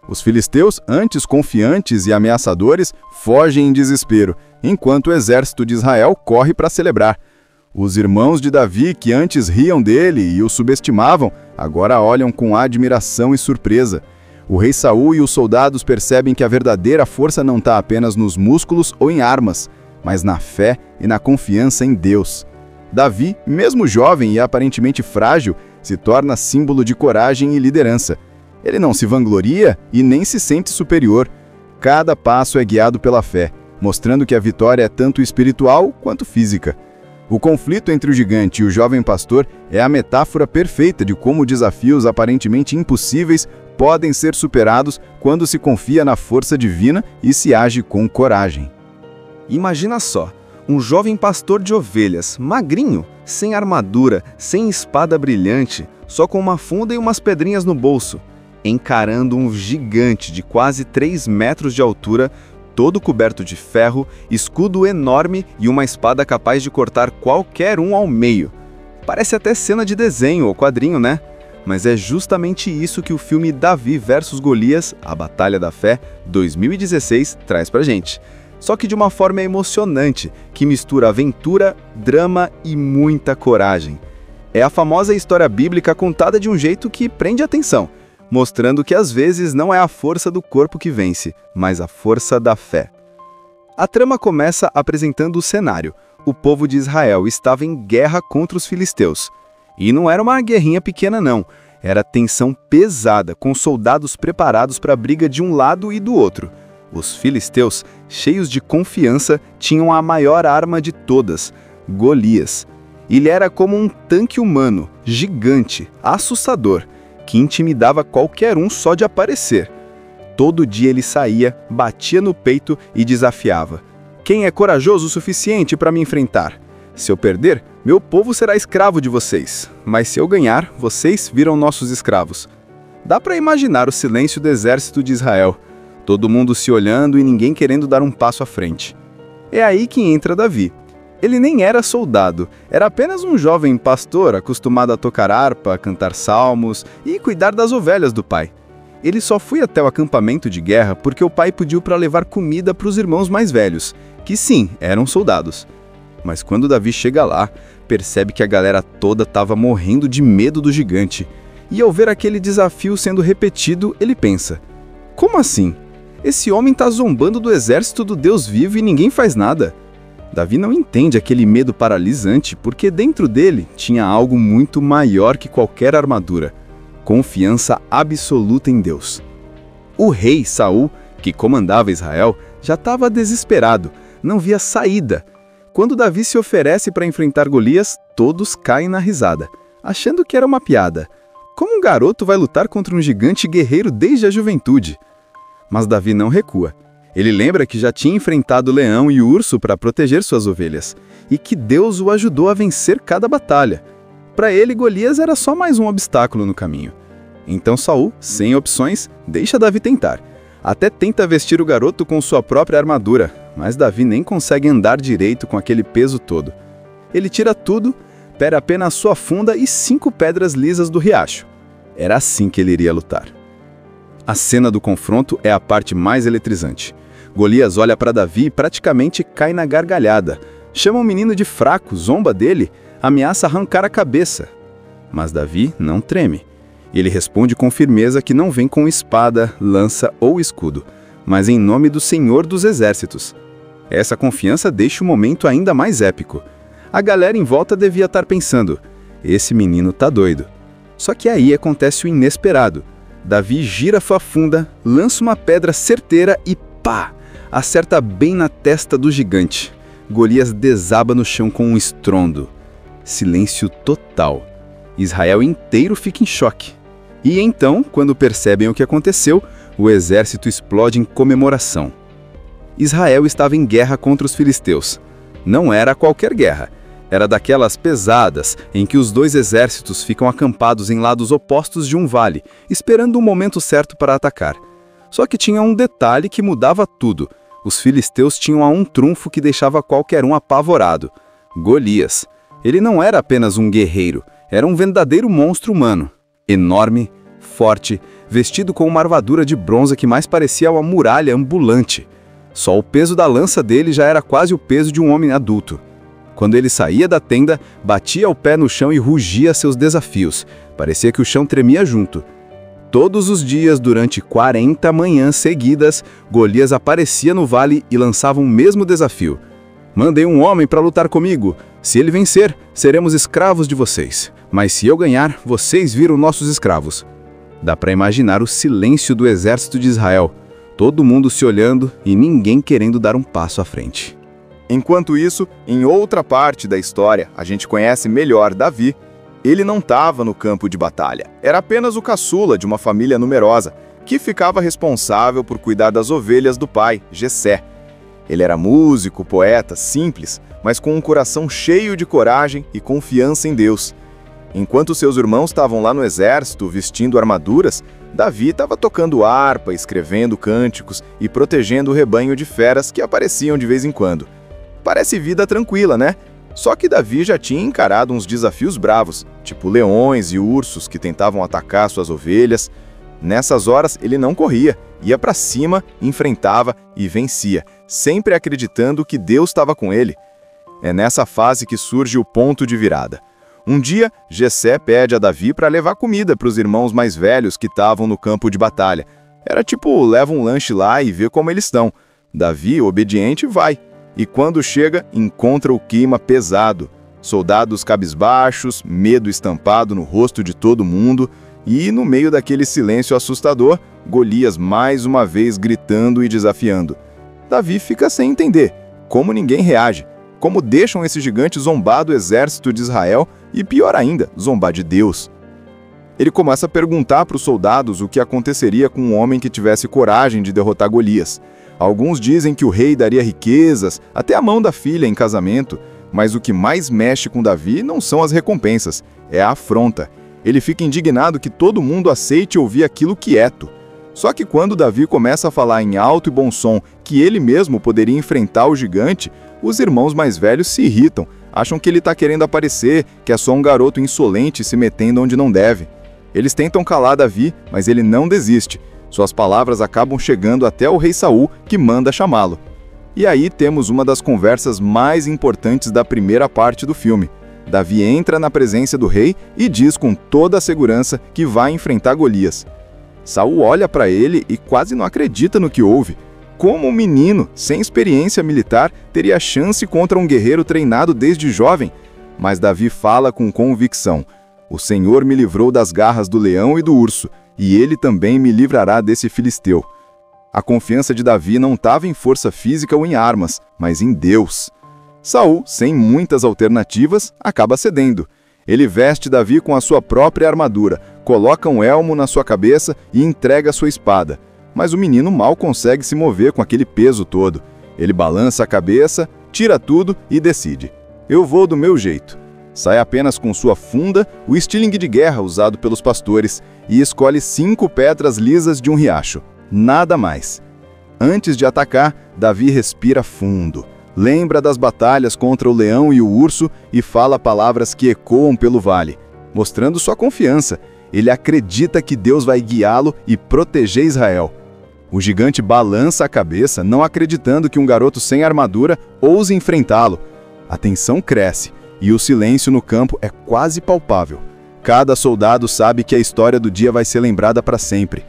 Os filisteus, antes confiantes e ameaçadores, fogem em desespero, enquanto o exército de Israel corre para celebrar. Os irmãos de Davi, que antes riam dele e o subestimavam, agora olham com admiração e surpresa. O rei Saul e os soldados percebem que a verdadeira força não está apenas nos músculos ou em armas, mas na fé e na confiança em Deus. Davi, mesmo jovem e aparentemente frágil, se torna símbolo de coragem e liderança. Ele não se vangloria e nem se sente superior. Cada passo é guiado pela fé, mostrando que a vitória é tanto espiritual quanto física. O conflito entre o gigante e o jovem pastor é a metáfora perfeita de como desafios aparentemente impossíveis podem ser superados quando se confia na força divina e se age com coragem. Imagina só, um jovem pastor de ovelhas, magrinho, sem armadura, sem espada brilhante, só com uma funda e umas pedrinhas no bolso, encarando um gigante de quase 3 metros de altura, todo coberto de ferro, escudo enorme e uma espada capaz de cortar qualquer um ao meio. Parece até cena de desenho ou quadrinho, né? Mas é justamente isso que o filme Davi vs Golias, A Batalha da Fé, 2016, traz pra gente. Só que de uma forma emocionante, que mistura aventura, drama e muita coragem. É a famosa história bíblica contada de um jeito que prende a atenção, mostrando que às vezes não é a força do corpo que vence, mas a força da fé. A trama começa apresentando o cenário. O povo de Israel estava em guerra contra os filisteus. E não era uma guerrinha pequena não, era tensão pesada, com soldados preparados para a briga de um lado e do outro. Os filisteus, cheios de confiança, tinham a maior arma de todas, Golias. Ele era como um tanque humano, gigante, assustador, que intimidava qualquer um só de aparecer. Todo dia ele saía, batia no peito e desafiava. Quem é corajoso o suficiente para me enfrentar? Se eu perder, meu povo será escravo de vocês. Mas se eu ganhar, vocês viram nossos escravos. Dá para imaginar o silêncio do exército de Israel. Todo mundo se olhando e ninguém querendo dar um passo à frente. É aí que entra Davi. Ele nem era soldado, era apenas um jovem pastor acostumado a tocar harpa, cantar salmos e cuidar das ovelhas do pai. Ele só foi até o acampamento de guerra porque o pai pediu para levar comida para os irmãos mais velhos, que sim, eram soldados. Mas quando Davi chega lá, percebe que a galera toda estava morrendo de medo do gigante. E ao ver aquele desafio sendo repetido, ele pensa: como assim? Esse homem está zombando do exército do Deus vivo e ninguém faz nada. Davi não entende aquele medo paralisante porque dentro dele tinha algo muito maior que qualquer armadura: confiança absoluta em Deus. O rei Saul, que comandava Israel, já estava desesperado, não via saída. Quando Davi se oferece para enfrentar Golias, todos caem na risada, achando que era uma piada. Como um garoto vai lutar contra um gigante guerreiro desde a juventude? Mas Davi não recua. Ele lembra que já tinha enfrentado o leão e o urso para proteger suas ovelhas, e que Deus o ajudou a vencer cada batalha. Para ele, Golias era só mais um obstáculo no caminho. Então Saul, sem opções, deixa Davi tentar. Até tenta vestir o garoto com sua própria armadura, mas Davi nem consegue andar direito com aquele peso todo. Ele tira tudo, pega apenas sua funda e 5 pedras lisas do riacho. Era assim que ele iria lutar. A cena do confronto é a parte mais eletrizante. Golias olha para Davi e praticamente cai na gargalhada. Chama o menino de fraco, zomba dele, ameaça arrancar a cabeça. Mas Davi não treme. Ele responde com firmeza que não vem com espada, lança ou escudo, mas em nome do Senhor dos Exércitos. Essa confiança deixa o momento ainda mais épico. A galera em volta devia estar pensando: esse menino tá doido. Só que aí acontece o inesperado. Davi gira sua funda, lança uma pedra certeira e pá! Acerta bem na testa do gigante. Golias desaba no chão com um estrondo. Silêncio total. Israel inteiro fica em choque. E então, quando percebem o que aconteceu, o exército explode em comemoração. Israel estava em guerra contra os filisteus. Não era qualquer guerra. Era daquelas pesadas, em que os dois exércitos ficam acampados em lados opostos de um vale, esperando o momento certo para atacar. Só que tinha um detalhe que mudava tudo. Os filisteus tinham um trunfo que deixava qualquer um apavorado: Golias. Ele não era apenas um guerreiro, era um verdadeiro monstro humano. Enorme, forte, vestido com uma armadura de bronze que mais parecia uma muralha ambulante. Só o peso da lança dele já era quase o peso de um homem adulto. Quando ele saía da tenda, batia o pé no chão e rugia seus desafios. Parecia que o chão tremia junto. Todos os dias, durante 40 manhãs seguidas, Golias aparecia no vale e lançava o mesmo desafio: mandei um homem para lutar comigo. Se ele vencer, seremos escravos de vocês. Mas se eu ganhar, vocês viram nossos escravos. Dá para imaginar o silêncio do exército de Israel. Todo mundo se olhando e ninguém querendo dar um passo à frente. Enquanto isso, em outra parte da história, a gente conhece melhor Davi. Ele não estava no campo de batalha. Era apenas o caçula de uma família numerosa, que ficava responsável por cuidar das ovelhas do pai, Jessé. Ele era músico, poeta, simples, mas com um coração cheio de coragem e confiança em Deus. Enquanto seus irmãos estavam lá no exército vestindo armaduras, Davi estava tocando harpa, escrevendo cânticos e protegendo o rebanho de feras que apareciam de vez em quando. Parece vida tranquila, né? Só que Davi já tinha encarado uns desafios bravos, tipo leões e ursos que tentavam atacar suas ovelhas. Nessas horas ele não corria, ia para cima, enfrentava e vencia, sempre acreditando que Deus estava com ele. É nessa fase que surge o ponto de virada. Um dia, Jessé pede a Davi para levar comida para os irmãos mais velhos que estavam no campo de batalha. Era tipo, leva um lanche lá e vê como eles estão. Davi, obediente, vai. E quando chega, encontra o clima pesado. Soldados cabisbaixos, medo estampado no rosto de todo mundo. E, no meio daquele silêncio assustador, Golias mais uma vez gritando e desafiando. Davi fica sem entender. Como ninguém reage? Como deixam esse gigante zombar do exército de Israel e, pior ainda, zombar de Deus? Ele começa a perguntar para os soldados o que aconteceria com um homem que tivesse coragem de derrotar Golias. Alguns dizem que o rei daria riquezas, até a mão da filha em casamento, mas o que mais mexe com Davi não são as recompensas, é a afronta. Ele fica indignado que todo mundo aceite ouvir aquilo quieto. Só que quando Davi começa a falar em alto e bom som que ele mesmo poderia enfrentar o gigante, os irmãos mais velhos se irritam, acham que ele está querendo aparecer, que é só um garoto insolente se metendo onde não deve. Eles tentam calar Davi, mas ele não desiste. Suas palavras acabam chegando até o rei Saul, que manda chamá-lo. E aí temos uma das conversas mais importantes da primeira parte do filme. Davi entra na presença do rei e diz com toda a segurança que vai enfrentar Golias. Saul olha para ele e quase não acredita no que ouve. Como um menino, sem experiência militar, teria chance contra um guerreiro treinado desde jovem? Mas Davi fala com convicção: o Senhor me livrou das garras do leão e do urso, e ele também me livrará desse filisteu. A confiança de Davi não estava em força física ou em armas, mas em Deus. Saul, sem muitas alternativas, acaba cedendo. Ele veste Davi com a sua própria armadura, coloca um elmo na sua cabeça e entrega sua espada. Mas o menino mal consegue se mover com aquele peso todo. Ele balança a cabeça, tira tudo e decide: eu vou do meu jeito. Sai apenas com sua funda, o estilingue de guerra usado pelos pastores, e escolhe 5 pedras lisas de um riacho. Nada mais. Antes de atacar, Davi respira fundo. Lembra das batalhas contra o leão e o urso e fala palavras que ecoam pelo vale, mostrando sua confiança. Ele acredita que Deus vai guiá-lo e proteger Israel. O gigante balança a cabeça, não acreditando que um garoto sem armadura ouse enfrentá-lo. A tensão cresce e o silêncio no campo é quase palpável. Cada soldado sabe que a história do dia vai ser lembrada para sempre.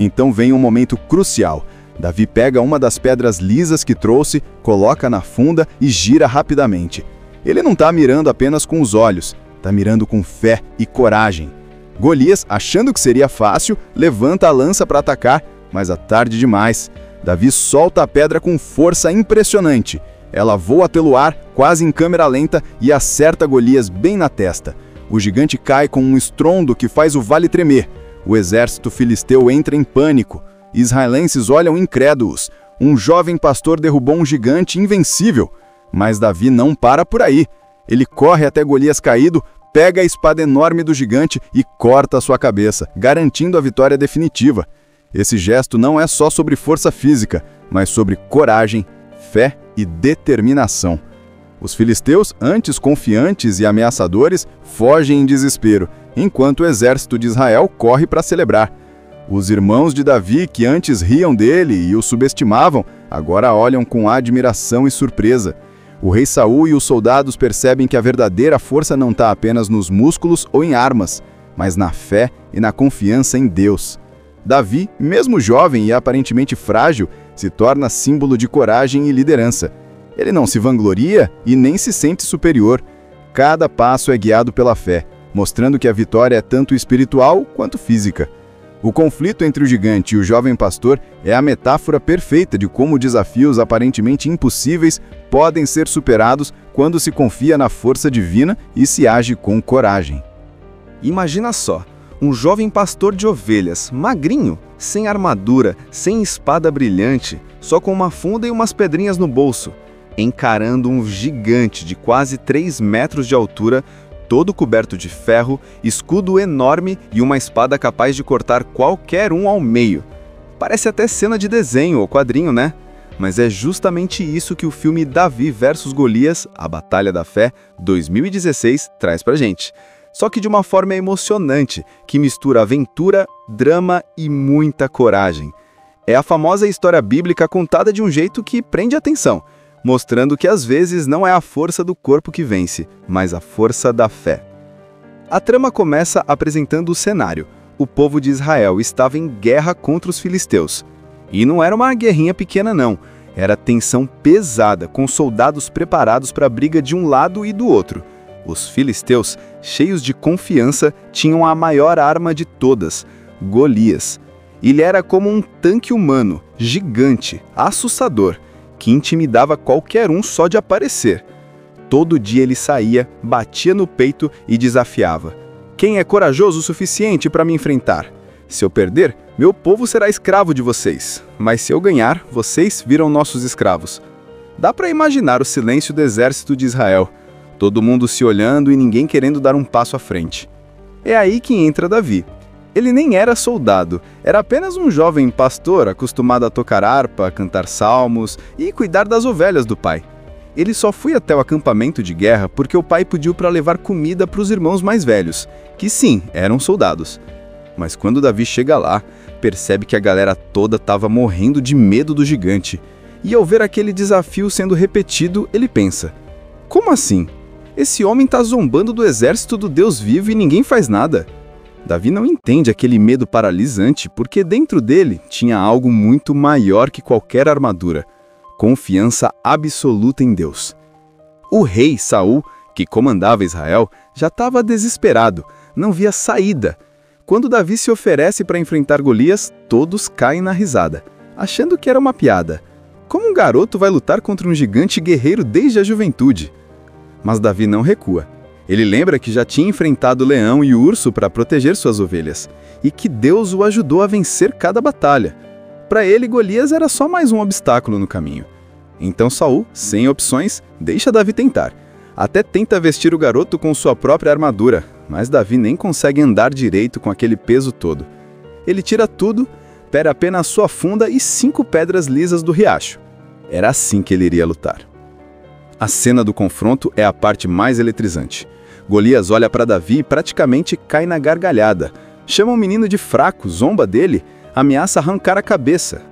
Então vem um momento crucial. Davi pega uma das pedras lisas que trouxe, coloca na funda e gira rapidamente. Ele não está mirando apenas com os olhos, está mirando com fé e coragem. Golias, achando que seria fácil, levanta a lança para atacar, mas é tarde demais. Davi solta a pedra com força impressionante. Ela voa pelo ar, quase em câmera lenta, e acerta Golias bem na testa. O gigante cai com um estrondo que faz o vale tremer. O exército filisteu entra em pânico. Israelenses olham incrédulos. Um jovem pastor derrubou um gigante invencível. Mas Davi não para por aí. Ele corre até Golias caído, pega a espada enorme do gigante e corta a sua cabeça, garantindo a vitória definitiva. Esse gesto não é só sobre força física, mas sobre coragem, fé e determinação. Os filisteus, antes confiantes e ameaçadores, fogem em desespero, enquanto o exército de Israel corre para celebrar. Os irmãos de Davi, que antes riam dele e o subestimavam, agora olham com admiração e surpresa. O rei Saul e os soldados percebem que a verdadeira força não está apenas nos músculos ou em armas, mas na fé e na confiança em Deus. Davi, mesmo jovem e aparentemente frágil, se torna símbolo de coragem e liderança. Ele não se vangloria e nem se sente superior. Cada passo é guiado pela fé, mostrando que a vitória é tanto espiritual quanto física. O conflito entre o gigante e o jovem pastor é a metáfora perfeita de como desafios aparentemente impossíveis podem ser superados quando se confia na força divina e se age com coragem. Imagina só, um jovem pastor de ovelhas, magrinho, sem armadura, sem espada brilhante, só com uma funda e umas pedrinhas no bolso, encarando um gigante de quase 3 metros de altura, todo coberto de ferro, escudo enorme e uma espada capaz de cortar qualquer um ao meio. Parece até cena de desenho ou quadrinho, né? Mas é justamente isso que o filme Davi vs Golias, A Batalha da Fé, 2016, traz pra gente. Só que de uma forma emocionante, que mistura aventura, drama e muita coragem. É a famosa história bíblica contada de um jeito que prende a atenção, mostrando que às vezes não é a força do corpo que vence, mas a força da fé. A trama começa apresentando o cenário. O povo de Israel estava em guerra contra os filisteus. E não era uma guerrinha pequena não, era tensão pesada, com soldados preparados para a briga de um lado e do outro. Os filisteus, cheios de confiança, tinham a maior arma de todas, Golias. Ele era como um tanque humano, gigante, assustador, que intimidava qualquer um só de aparecer. Todo dia ele saía, batia no peito e desafiava. Quem é corajoso o suficiente para me enfrentar? Se eu perder, meu povo será escravo de vocês. Mas se eu ganhar, vocês viram nossos escravos. Dá para imaginar o silêncio do exército de Israel. Todo mundo se olhando e ninguém querendo dar um passo à frente. É aí que entra Davi. Ele nem era soldado, era apenas um jovem pastor acostumado a tocar harpa, cantar salmos e cuidar das ovelhas do pai. Ele só foi até o acampamento de guerra porque o pai pediu para levar comida para os irmãos mais velhos, que sim, eram soldados. Mas quando Davi chega lá, percebe que a galera toda estava morrendo de medo do gigante. E ao ver aquele desafio sendo repetido, ele pensa: como assim? Esse homem está zombando do exército do Deus vivo e ninguém faz nada. Davi não entende aquele medo paralisante porque dentro dele tinha algo muito maior que qualquer armadura: confiança absoluta em Deus. O rei Saul, que comandava Israel, já estava desesperado, não via saída. Quando Davi se oferece para enfrentar Golias, todos caem na risada, achando que era uma piada. Como um garoto vai lutar contra um gigante guerreiro desde a juventude? Mas Davi não recua. Ele lembra que já tinha enfrentado o leão e o urso para proteger suas ovelhas, e que Deus o ajudou a vencer cada batalha. Para ele, Golias era só mais um obstáculo no caminho. Então Saul, sem opções, deixa Davi tentar. Até tenta vestir o garoto com sua própria armadura, mas Davi nem consegue andar direito com aquele peso todo. Ele tira tudo, pega apenas sua funda e 5 pedras lisas do riacho. Era assim que ele iria lutar. A cena do confronto é a parte mais eletrizante. Golias olha para Davi e praticamente cai na gargalhada. Chama o menino de fraco, zomba dele, ameaça arrancar a cabeça.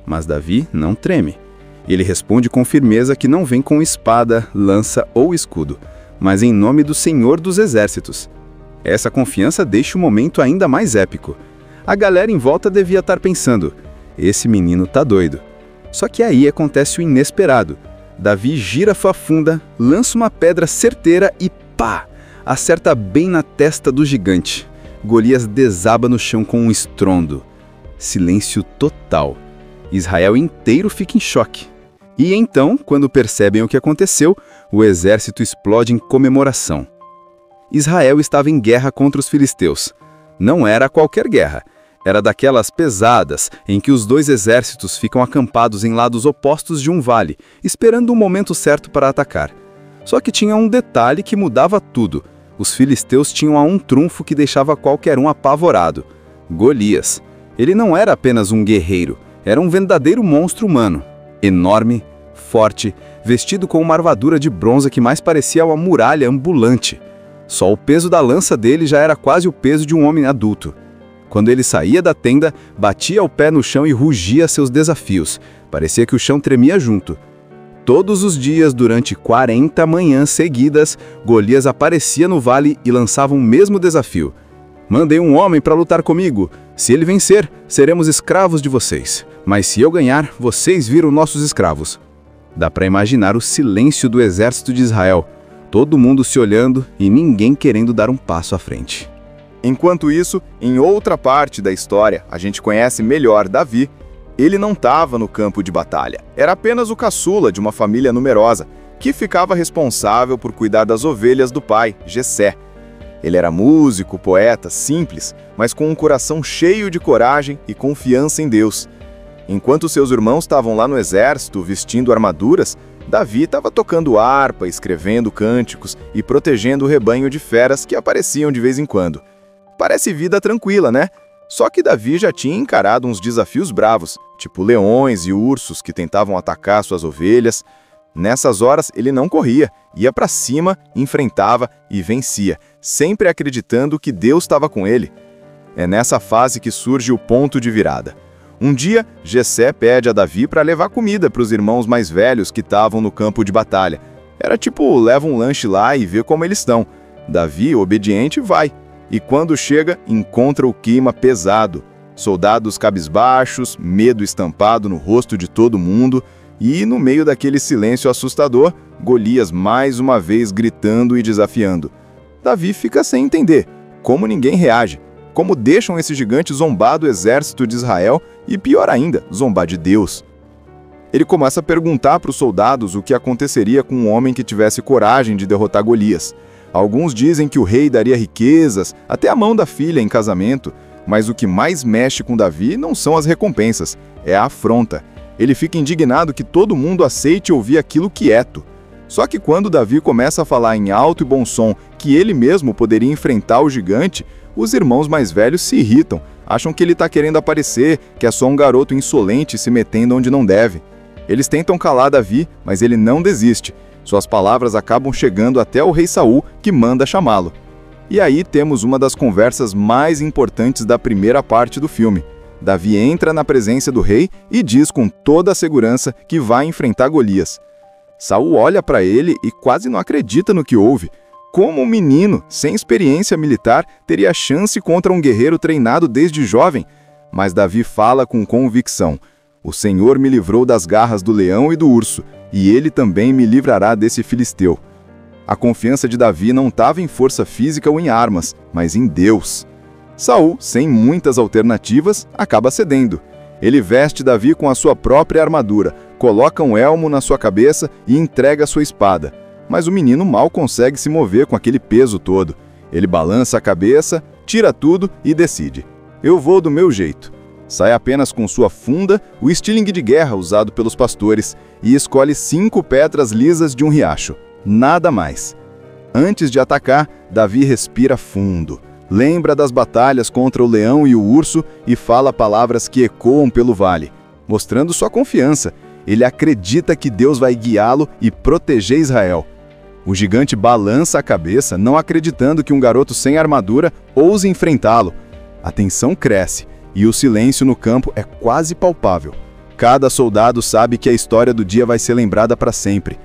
Mas Davi não treme. Ele responde com firmeza que não vem com espada, lança ou escudo, mas em nome do Senhor dos Exércitos. Essa confiança deixa o momento ainda mais épico. A galera em volta devia estar pensando: esse menino tá doido. Só que aí acontece o inesperado. Davi gira sua funda, lança uma pedra certeira e pá! Acerta bem na testa do gigante. Golias desaba no chão com um estrondo. Silêncio total. Israel inteiro fica em choque. E então, quando percebem o que aconteceu, o exército explode em comemoração. Israel estava em guerra contra os filisteus. Não era qualquer guerra. Era daquelas pesadas, em que os dois exércitos ficam acampados em lados opostos de um vale, esperando o momento certo para atacar. Só que tinha um detalhe que mudava tudo. Os filisteus tinham um trunfo que deixava qualquer um apavorado: Golias. Ele não era apenas um guerreiro, era um verdadeiro monstro humano. Enorme, forte, vestido com uma armadura de bronze que mais parecia uma muralha ambulante. Só o peso da lança dele já era quase o peso de um homem adulto. Quando ele saía da tenda, batia o pé no chão e rugia seus desafios. Parecia que o chão tremia junto. Todos os dias, durante 40 manhãs seguidas, Golias aparecia no vale e lançava o mesmo desafio: mandei um homem para lutar comigo. Se ele vencer, seremos escravos de vocês. Mas se eu ganhar, vocês viram nossos escravos. Dá para imaginar o silêncio do exército de Israel. Todo mundo se olhando e ninguém querendo dar um passo à frente. Enquanto isso, em outra parte da história, a gente conhece melhor Davi. Ele não estava no campo de batalha. Era apenas o caçula de uma família numerosa, que ficava responsável por cuidar das ovelhas do pai, Jessé. Ele era músico, poeta, simples, mas com um coração cheio de coragem e confiança em Deus. Enquanto seus irmãos estavam lá no exército vestindo armaduras, Davi estava tocando harpa, escrevendo cânticos e protegendo o rebanho de feras que apareciam de vez em quando. Parece vida tranquila, né? Só que Davi já tinha encarado uns desafios bravos, tipo leões e ursos que tentavam atacar suas ovelhas. Nessas horas ele não corria, ia para cima, enfrentava e vencia, sempre acreditando que Deus estava com ele. É nessa fase que surge o ponto de virada. Um dia, Jessé pede a Davi para levar comida para os irmãos mais velhos que estavam no campo de batalha. Era tipo, leva um lanche lá e vê como eles estão. Davi, obediente, vai. E quando chega, encontra o clima pesado. Soldados cabisbaixos, medo estampado no rosto de todo mundo. E, no meio daquele silêncio assustador, Golias mais uma vez gritando e desafiando. Davi fica sem entender. Como ninguém reage? Como deixam esse gigante zombar do exército de Israel e, pior ainda, zombar de Deus? Ele começa a perguntar para os soldados o que aconteceria com um homem que tivesse coragem de derrotar Golias. Alguns dizem que o rei daria riquezas, até a mão da filha em casamento, mas o que mais mexe com Davi não são as recompensas, é a afronta. Ele fica indignado que todo mundo aceite ouvir aquilo quieto. Só que quando Davi começa a falar em alto e bom som que ele mesmo poderia enfrentar o gigante, os irmãos mais velhos se irritam, acham que ele está querendo aparecer, que é só um garoto insolente se metendo onde não deve. Eles tentam calar Davi, mas ele não desiste. Suas palavras acabam chegando até o rei Saul, que manda chamá-lo. E aí temos uma das conversas mais importantes da primeira parte do filme. Davi entra na presença do rei e diz com toda a segurança que vai enfrentar Golias. Saul olha para ele e quase não acredita no que ouve. Como um menino, sem experiência militar, teria chance contra um guerreiro treinado desde jovem? Mas Davi fala com convicção. O Senhor me livrou das garras do leão e do urso, e ele também me livrará desse filisteu. A confiança de Davi não estava em força física ou em armas, mas em Deus. Saul, sem muitas alternativas, acaba cedendo. Ele veste Davi com a sua própria armadura, coloca um elmo na sua cabeça e entrega sua espada. Mas o menino mal consegue se mover com aquele peso todo. Ele balança a cabeça, tira tudo e decide. Eu vou do meu jeito. Sai apenas com sua funda, o estilingue de guerra usado pelos pastores, e escolhe 5 pedras lisas de um riacho. Nada mais. Antes de atacar, Davi respira fundo. Lembra das batalhas contra o leão e o urso e fala palavras que ecoam pelo vale, mostrando sua confiança. Ele acredita que Deus vai guiá-lo e proteger Israel. O gigante balança a cabeça, não acreditando que um garoto sem armadura ouse enfrentá-lo. A tensão cresce e o silêncio no campo é quase palpável. Cada soldado sabe que a história do dia vai ser lembrada para sempre.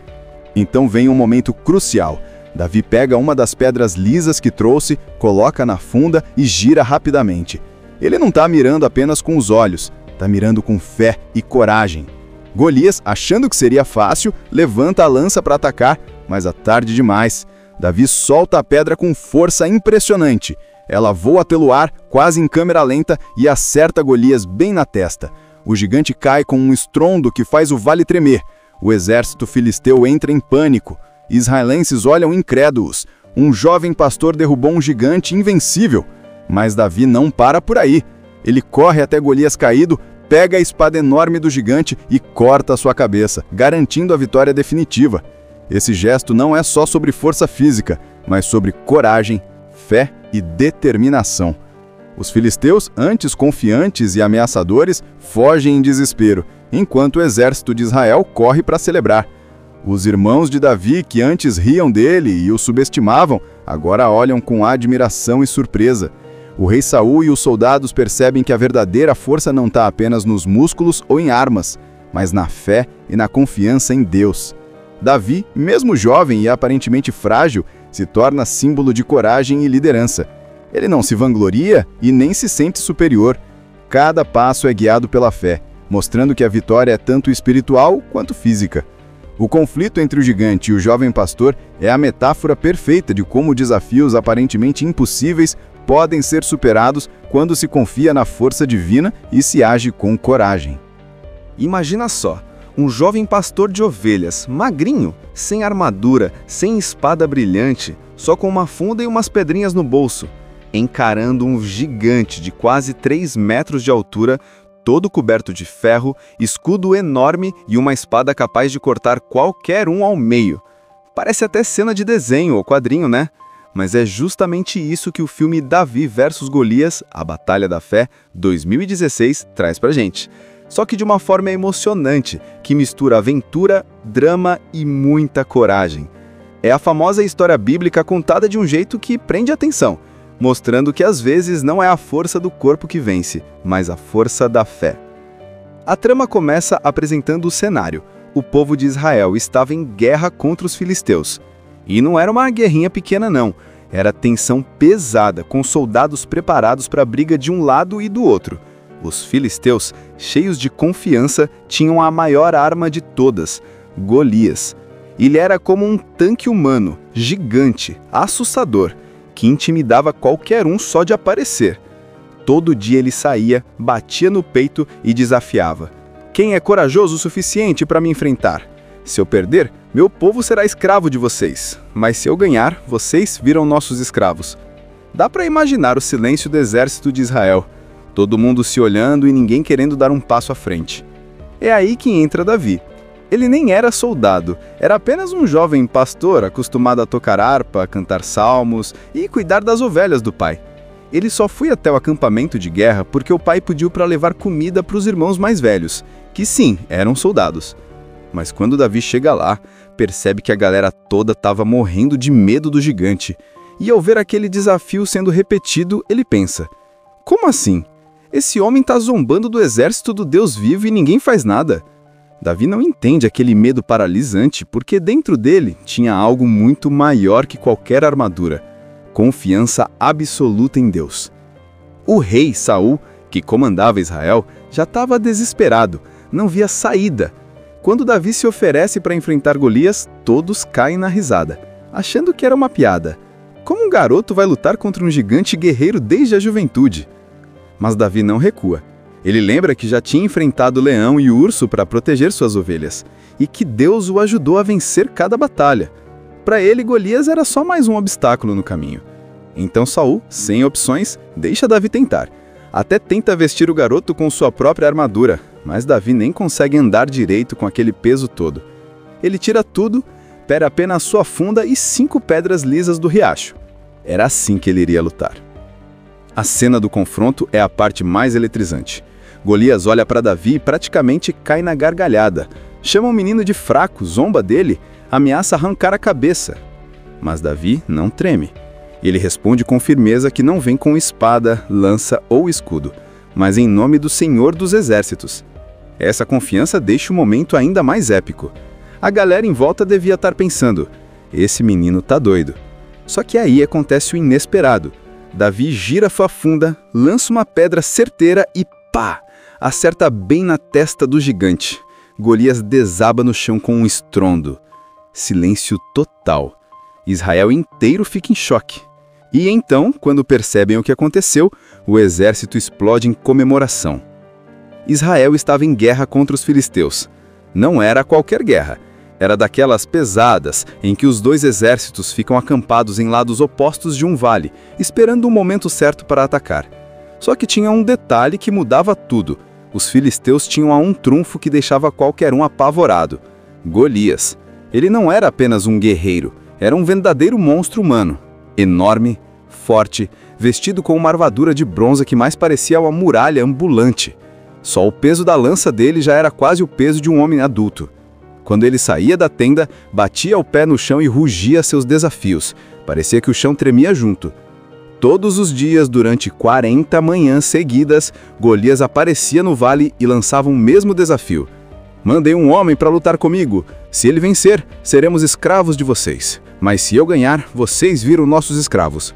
Então vem um momento crucial. Davi pega uma das pedras lisas que trouxe, coloca na funda e gira rapidamente. Ele não está mirando apenas com os olhos, está mirando com fé e coragem. Golias, achando que seria fácil, levanta a lança para atacar, mas é tarde demais. Davi solta a pedra com força impressionante. Ela voa pelo ar, quase em câmera lenta, e acerta Golias bem na testa. O gigante cai com um estrondo que faz o vale tremer. O exército filisteu entra em pânico. Israelenses olham incrédulos. Um jovem pastor derrubou um gigante invencível. Mas Davi não para por aí. Ele corre até Golias caído, pega a espada enorme do gigante e corta a sua cabeça, garantindo a vitória definitiva. Esse gesto não é só sobre força física, mas sobre coragem, fé e determinação. Os filisteus, antes confiantes e ameaçadores, fogem em desespero, enquanto o exército de Israel corre para celebrar. Os irmãos de Davi, que antes riam dele e o subestimavam, agora olham com admiração e surpresa. O rei Saul e os soldados percebem que a verdadeira força não está apenas nos músculos ou em armas, mas na fé e na confiança em Deus. Davi, mesmo jovem e aparentemente frágil, se torna símbolo de coragem e liderança. Ele não se vangloria e nem se sente superior. Cada passo é guiado pela fé, mostrando que a vitória é tanto espiritual quanto física. O conflito entre o gigante e o jovem pastor é a metáfora perfeita de como desafios aparentemente impossíveis podem ser superados quando se confia na força divina e se age com coragem. Imagina só, um jovem pastor de ovelhas, magrinho, sem armadura, sem espada brilhante, só com uma funda e umas pedrinhas no bolso, encarando um gigante de quase 3 metros de altura, todo coberto de ferro, escudo enorme e uma espada capaz de cortar qualquer um ao meio. Parece até cena de desenho ou quadrinho, né? Mas é justamente isso que o filme Davi vs Golias, A Batalha da Fé, 2016, traz pra gente. Só que de uma forma emocionante, que mistura aventura, drama e muita coragem. É a famosa história bíblica contada de um jeito que prende a atenção, mostrando que às vezes não é a força do corpo que vence, mas a força da fé. A trama começa apresentando o cenário. O povo de Israel estava em guerra contra os filisteus. E não era uma guerrinha pequena não, era tensão pesada, com soldados preparados para a briga de um lado e do outro. Os filisteus, cheios de confiança, tinham a maior arma de todas, Golias. Ele era como um tanque humano, gigante, assustador, que intimidava qualquer um só de aparecer. Todo dia ele saía, batia no peito e desafiava. Quem é corajoso o suficiente para me enfrentar? Se eu perder, meu povo será escravo de vocês. Mas se eu ganhar, vocês viram nossos escravos. Dá para imaginar o silêncio do exército de Israel. Todo mundo se olhando e ninguém querendo dar um passo à frente. É aí que entra Davi. Ele nem era soldado, era apenas um jovem pastor acostumado a tocar harpa, cantar salmos e cuidar das ovelhas do pai. Ele só foi até o acampamento de guerra porque o pai pediu para levar comida para os irmãos mais velhos, que sim, eram soldados. Mas quando Davi chega lá, percebe que a galera toda estava morrendo de medo do gigante. E ao ver aquele desafio sendo repetido, ele pensa: como assim? Esse homem está zombando do exército do Deus vivo e ninguém faz nada. Davi não entende aquele medo paralisante porque dentro dele tinha algo muito maior que qualquer armadura: confiança absoluta em Deus. O rei Saul, que comandava Israel, já estava desesperado, não via saída. Quando Davi se oferece para enfrentar Golias, todos caem na risada, achando que era uma piada. Como um garoto vai lutar contra um gigante guerreiro desde a juventude? Mas Davi não recua. Ele lembra que já tinha enfrentado o leão e o urso para proteger suas ovelhas, e que Deus o ajudou a vencer cada batalha. Para ele, Golias era só mais um obstáculo no caminho. Então Saul, sem opções, deixa Davi tentar. Até tenta vestir o garoto com sua própria armadura, mas Davi nem consegue andar direito com aquele peso todo. Ele tira tudo, pega apenas sua funda e 5 pedras lisas do riacho. Era assim que ele iria lutar. A cena do confronto é a parte mais eletrizante. Golias olha para Davi e praticamente cai na gargalhada. Chama o menino de fraco, zomba dele, ameaça arrancar a cabeça. Mas Davi não treme. Ele responde com firmeza que não vem com espada, lança ou escudo, mas em nome do Senhor dos Exércitos. Essa confiança deixa o momento ainda mais épico. A galera em volta devia estar pensando: esse menino tá doido. Só que aí acontece o inesperado. Davi gira sua funda, lança uma pedra certeira e pá! Acerta bem na testa do gigante. Golias desaba no chão com um estrondo. Silêncio total. Israel inteiro fica em choque. E então, quando percebem o que aconteceu, o exército explode em comemoração. Israel estava em guerra contra os filisteus. Não era qualquer guerra. Era daquelas pesadas, em que os dois exércitos ficam acampados em lados opostos de um vale, esperando o momento certo para atacar. Só que tinha um detalhe que mudava tudo. Os filisteus tinham um trunfo que deixava qualquer um apavorado: Golias. Ele não era apenas um guerreiro, era um verdadeiro monstro humano. Enorme, forte, vestido com uma armadura de bronze que mais parecia uma muralha ambulante. Só o peso da lança dele já era quase o peso de um homem adulto. Quando ele saía da tenda, batia o pé no chão e rugia seus desafios. Parecia que o chão tremia junto. Todos os dias, durante 40 manhãs seguidas, Golias aparecia no vale e lançava o mesmo desafio: mandei um homem para lutar comigo. Se ele vencer, seremos escravos de vocês. Mas se eu ganhar, vocês viram nossos escravos.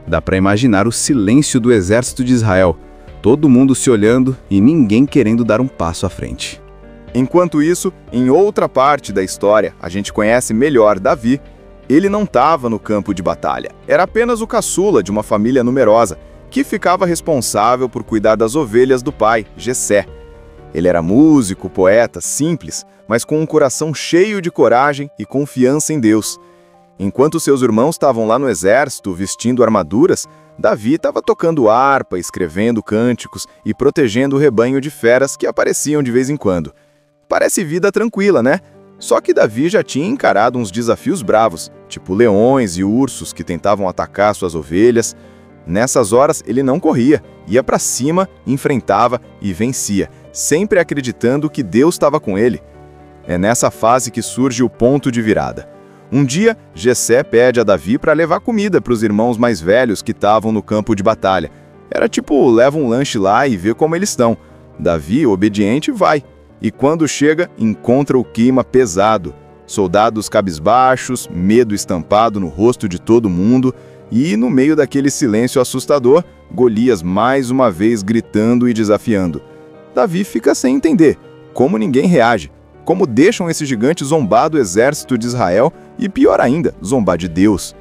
Dá para imaginar o silêncio do exército de Israel. Todo mundo se olhando e ninguém querendo dar um passo à frente. Enquanto isso, em outra parte da história, a gente conhece melhor Davi. Ele não estava no campo de batalha. Era apenas o caçula de uma família numerosa, que ficava responsável por cuidar das ovelhas do pai, Jessé. Ele era músico, poeta, simples, mas com um coração cheio de coragem e confiança em Deus. Enquanto seus irmãos estavam lá no exército vestindo armaduras, Davi estava tocando harpa, escrevendo cânticos e protegendo o rebanho de feras que apareciam de vez em quando. Parece vida tranquila, né? Só que Davi já tinha encarado uns desafios bravos, tipo leões e ursos que tentavam atacar suas ovelhas. Nessas horas ele não corria, ia para cima, enfrentava e vencia, sempre acreditando que Deus estava com ele. É nessa fase que surge o ponto de virada. Um dia, Jessé pede a Davi para levar comida para os irmãos mais velhos que estavam no campo de batalha. Era tipo, leva um lanche lá e vê como eles estão. Davi, obediente, vai. E quando chega, encontra o clima pesado. Soldados cabisbaixos, medo estampado no rosto de todo mundo, e no meio daquele silêncio assustador, Golias mais uma vez gritando e desafiando. Davi fica sem entender como ninguém reage, como deixam esse gigante zombar do exército de Israel e, pior ainda, zombar de Deus.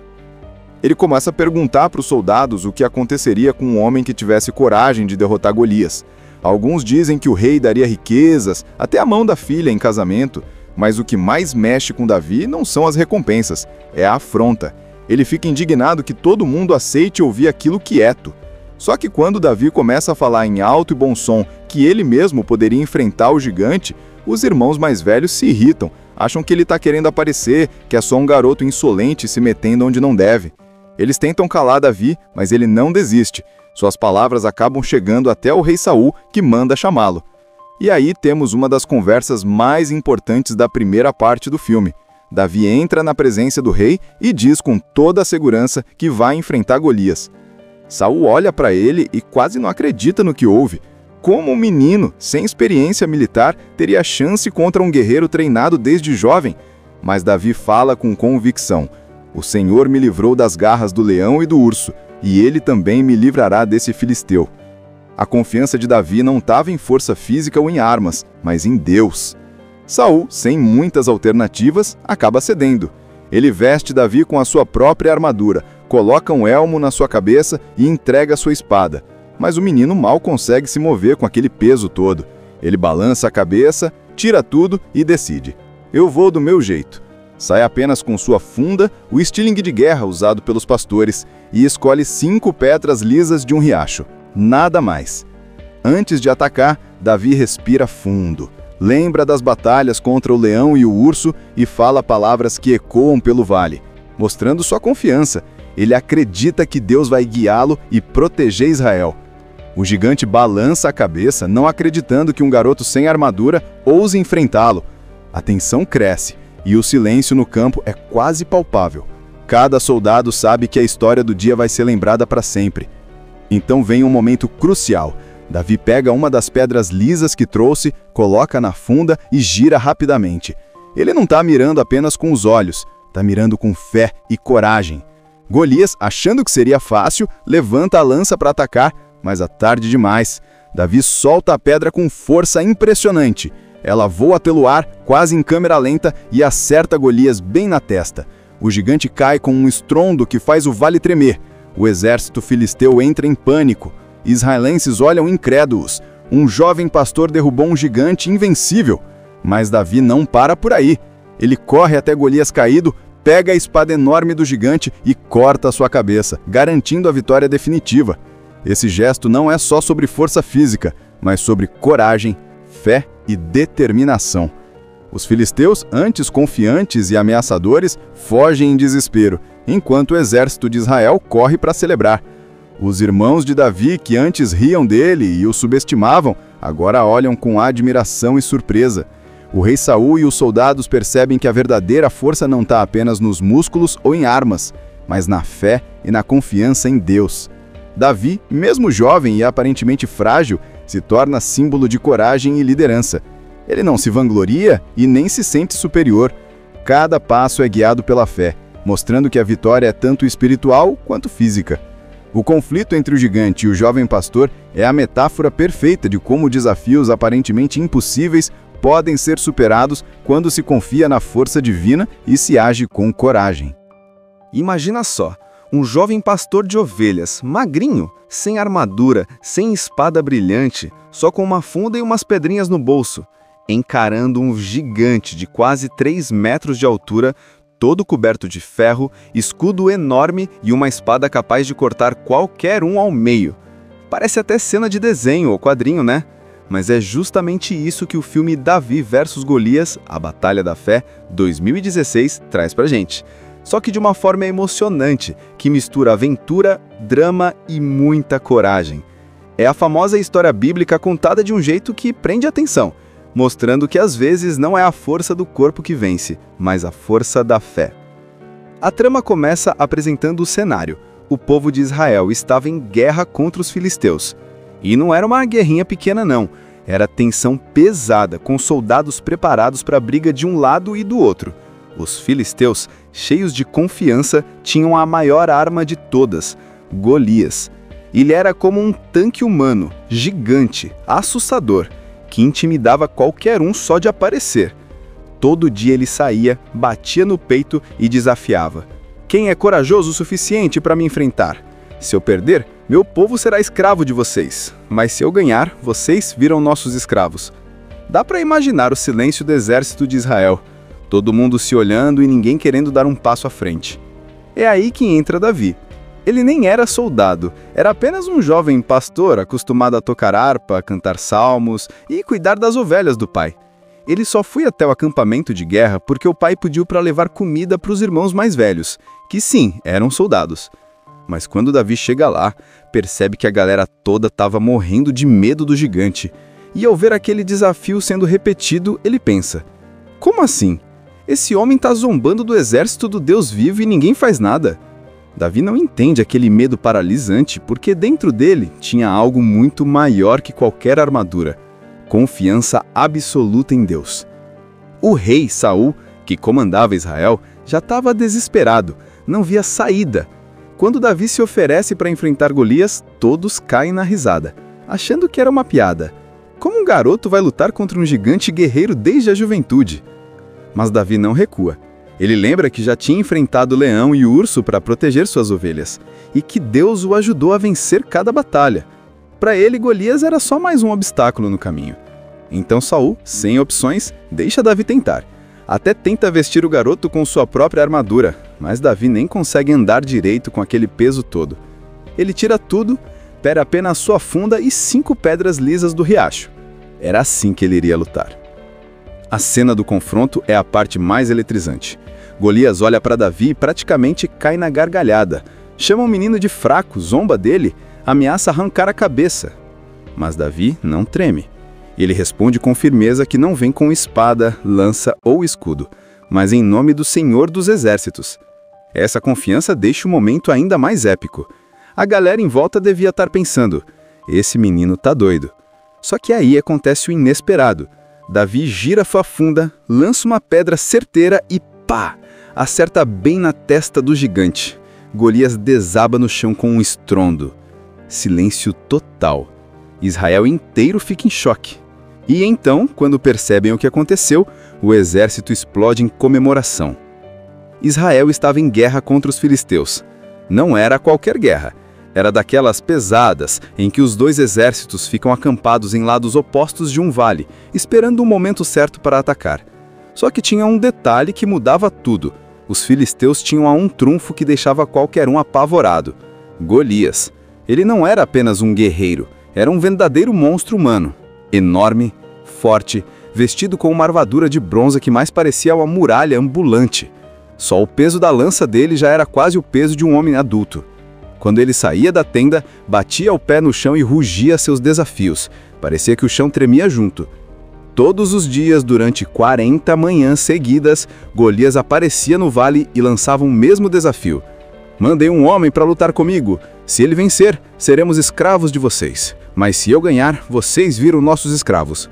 Ele começa a perguntar para os soldados o que aconteceria com um homem que tivesse coragem de derrotar Golias. Alguns dizem que o rei daria riquezas, até a mão da filha em casamento, mas o que mais mexe com Davi não são as recompensas, é a afronta. Ele fica indignado que todo mundo aceite ouvir aquilo quieto. Só que quando Davi começa a falar em alto e bom som que ele mesmo poderia enfrentar o gigante, os irmãos mais velhos se irritam, acham que ele está querendo aparecer, que é só um garoto insolente se metendo onde não deve. Eles tentam calar Davi, mas ele não desiste. Suas palavras acabam chegando até o rei Saul, que manda chamá-lo. E aí temos uma das conversas mais importantes da primeira parte do filme. Davi entra na presença do rei e diz com toda a segurança que vai enfrentar Golias. Saul olha para ele e quase não acredita no que ouve. Como um menino, sem experiência militar, teria chance contra um guerreiro treinado desde jovem? Mas Davi fala com convicção: o Senhor me livrou das garras do leão e do urso, e ele também me livrará desse filisteu. A confiança de Davi não estava em força física ou em armas, mas em Deus. Saul, sem muitas alternativas, acaba cedendo. Ele veste Davi com a sua própria armadura, coloca um elmo na sua cabeça e entrega sua espada. Mas o menino mal consegue se mover com aquele peso todo. Ele balança a cabeça, tira tudo e decide: eu vou do meu jeito. Sai apenas com sua funda, o estilingue de guerra usado pelos pastores, e escolhe 5 pedras lisas de um riacho. Nada mais. Antes de atacar, Davi respira fundo. Lembra das batalhas contra o leão e o urso e fala palavras que ecoam pelo vale, mostrando sua confiança. Ele acredita que Deus vai guiá-lo e proteger Israel. O gigante balança a cabeça, não acreditando que um garoto sem armadura ouse enfrentá-lo. A tensão cresce e o silêncio no campo é quase palpável. Cada soldado sabe que a história do dia vai ser lembrada para sempre. Então vem um momento crucial. Davi pega uma das pedras lisas que trouxe, coloca na funda e gira rapidamente. Ele não está mirando apenas com os olhos, está mirando com fé e coragem. Golias, achando que seria fácil, levanta a lança para atacar, mas é tarde demais. Davi solta a pedra com força impressionante. Ela voa pelo ar, quase em câmera lenta, e acerta Golias bem na testa. O gigante cai com um estrondo que faz o vale tremer. O exército filisteu entra em pânico. Israelenses olham incrédulos. Um jovem pastor derrubou um gigante invencível. Mas Davi não para por aí. Ele corre até Golias caído, pega a espada enorme do gigante e corta a sua cabeça, garantindo a vitória definitiva. Esse gesto não é só sobre força física, mas sobre coragem, fé e determinação. Os filisteus, antes confiantes e ameaçadores, fogem em desespero, enquanto o exército de Israel corre para celebrar. Os irmãos de Davi, que antes riam dele e o subestimavam, agora olham com admiração e surpresa. O rei Saul e os soldados percebem que a verdadeira força não está apenas nos músculos ou em armas, mas na fé e na confiança em Deus. Davi, mesmo jovem e aparentemente frágil, se torna símbolo de coragem e liderança. Ele não se vangloria e nem se sente superior. Cada passo é guiado pela fé, mostrando que a vitória é tanto espiritual quanto física. O conflito entre o gigante e o jovem pastor é a metáfora perfeita de como desafios aparentemente impossíveis podem ser superados quando se confia na força divina e se age com coragem. Imagina só, um jovem pastor de ovelhas, magrinho, sem armadura, sem espada brilhante, só com uma funda e umas pedrinhas no bolso, encarando um gigante de quase 3 metros de altura, todo coberto de ferro, escudo enorme e uma espada capaz de cortar qualquer um ao meio. Parece até cena de desenho ou quadrinho, né? Mas é justamente isso que o filme Davi vs Golias, A Batalha da Fé, 2016, traz pra gente. Só que de uma forma emocionante, que mistura aventura, drama e muita coragem. É a famosa história bíblica contada de um jeito que prende a atenção, mostrando que às vezes não é a força do corpo que vence, mas a força da fé. A trama começa apresentando o cenário. O povo de Israel estava em guerra contra os filisteus. E não era uma guerrinha pequena não, era tensão pesada, com soldados preparados para a briga de um lado e do outro. Os filisteus, cheios de confiança, tinham a maior arma de todas, Golias. Ele era como um tanque humano, gigante, assustador, que intimidava qualquer um só de aparecer. Todo dia ele saía, batia no peito e desafiava. Quem é corajoso o suficiente para me enfrentar? Se eu perder, meu povo será escravo de vocês, mas se eu ganhar, vocês viram nossos escravos. Dá para imaginar o silêncio do exército de Israel, todo mundo se olhando e ninguém querendo dar um passo à frente. É aí que entra Davi. Ele nem era soldado, era apenas um jovem pastor acostumado a tocar harpa, cantar salmos e cuidar das ovelhas do pai. Ele só foi até o acampamento de guerra porque o pai pediu para levar comida para os irmãos mais velhos, que sim, eram soldados. Mas quando Davi chega lá, percebe que a galera toda estava morrendo de medo do gigante. E ao ver aquele desafio sendo repetido, ele pensa: como assim? Esse homem está zombando do exército do Deus vivo e ninguém faz nada. Davi não entende aquele medo paralisante porque dentro dele tinha algo muito maior que qualquer armadura: confiança absoluta em Deus. O rei Saul, que comandava Israel, já estava desesperado, não via saída. Quando Davi se oferece para enfrentar Golias, todos caem na risada, achando que era uma piada. Como um garoto vai lutar contra um gigante guerreiro desde a juventude? Mas Davi não recua. Ele lembra que já tinha enfrentado o leão e o urso para proteger suas ovelhas, e que Deus o ajudou a vencer cada batalha. Para ele, Golias era só mais um obstáculo no caminho. Então Saul, sem opções, deixa Davi tentar. Até tenta vestir o garoto com sua própria armadura, mas Davi nem consegue andar direito com aquele peso todo. Ele tira tudo, pega apenas sua funda e 5 pedras lisas do riacho. Era assim que ele iria lutar. A cena do confronto é a parte mais eletrizante. Golias olha para Davi e praticamente cai na gargalhada. Chama o menino de fraco, zomba dele, ameaça arrancar a cabeça. Mas Davi não treme. Ele responde com firmeza que não vem com espada, lança ou escudo, mas em nome do Senhor dos Exércitos. Essa confiança deixa o momento ainda mais épico. A galera em volta devia estar pensando: esse menino tá doido. Só que aí acontece o inesperado. Davi gira sua funda, lança uma pedra certeira e pá! Acerta bem na testa do gigante. Golias desaba no chão com um estrondo. Silêncio total. Israel inteiro fica em choque. E então, quando percebem o que aconteceu, o exército explode em comemoração. Israel estava em guerra contra os filisteus. Não era qualquer guerra. Era daquelas pesadas, em que os dois exércitos ficam acampados em lados opostos de um vale, esperando o momento certo para atacar. Só que tinha um detalhe que mudava tudo. Os filisteus tinham um trunfo que deixava qualquer um apavorado: Golias. Ele não era apenas um guerreiro, era um verdadeiro monstro humano. Enorme, forte, vestido com uma armadura de bronze que mais parecia uma muralha ambulante. Só o peso da lança dele já era quase o peso de um homem adulto. Quando ele saía da tenda, batia o pé no chão e rugia seus desafios. Parecia que o chão tremia junto. Todos os dias, durante 40 manhãs seguidas, Golias aparecia no vale e lançava o mesmo desafio: mandei um homem para lutar comigo. Se ele vencer, seremos escravos de vocês. Mas se eu ganhar, vocês viram nossos escravos.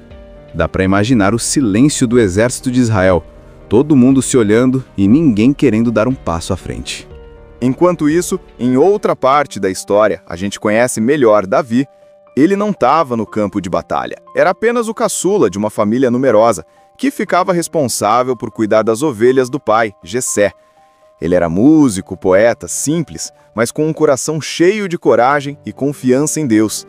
Dá para imaginar o silêncio do exército de Israel. Todo mundo se olhando e ninguém querendo dar um passo à frente. Enquanto isso, em outra parte da história, a gente conhece melhor Davi. Ele não estava no campo de batalha. Era apenas o caçula de uma família numerosa, que ficava responsável por cuidar das ovelhas do pai, Jessé. Ele era músico, poeta, simples, mas com um coração cheio de coragem e confiança em Deus.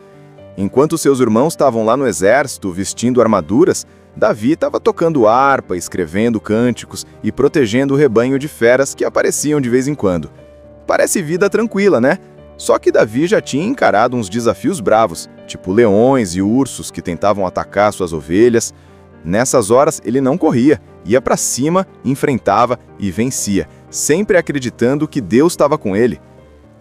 Enquanto seus irmãos estavam lá no exército vestindo armaduras, Davi estava tocando harpa, escrevendo cânticos e protegendo o rebanho de feras que apareciam de vez em quando. Parece vida tranquila, né? Só que Davi já tinha encarado uns desafios bravos, tipo leões e ursos que tentavam atacar suas ovelhas. Nessas horas ele não corria, ia para cima, enfrentava e vencia, sempre acreditando que Deus estava com ele.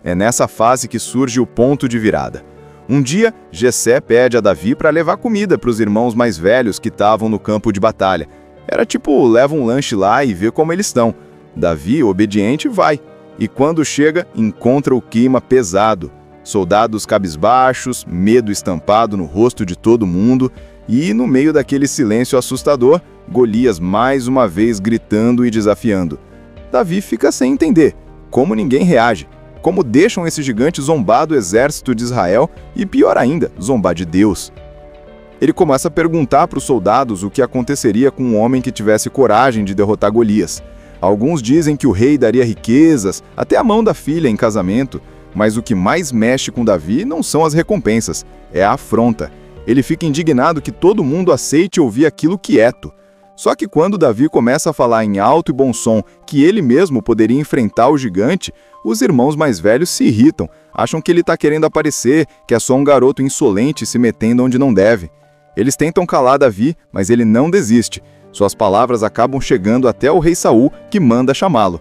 É nessa fase que surge o ponto de virada. Um dia, Jessé pede a Davi para levar comida para os irmãos mais velhos que estavam no campo de batalha. Era tipo, leva um lanche lá e vê como eles estão. Davi, obediente, vai. E quando chega, encontra o clima pesado. Soldados cabisbaixos, medo estampado no rosto de todo mundo, e no meio daquele silêncio assustador, Golias mais uma vez gritando e desafiando. Davi fica sem entender como ninguém reage, como deixam esse gigante zombar do exército de Israel e, pior ainda, zombar de Deus. Ele começa a perguntar para os soldados o que aconteceria com um homem que tivesse coragem de derrotar Golias. Alguns dizem que o rei daria riquezas, até a mão da filha em casamento, mas o que mais mexe com Davi não são as recompensas, é a afronta. Ele fica indignado que todo mundo aceite ouvir aquilo quieto. Só que quando Davi começa a falar em alto e bom som que ele mesmo poderia enfrentar o gigante, os irmãos mais velhos se irritam, acham que ele está querendo aparecer, que é só um garoto insolente se metendo onde não deve. Eles tentam calar Davi, mas ele não desiste. Suas palavras acabam chegando até o rei Saul, que manda chamá-lo.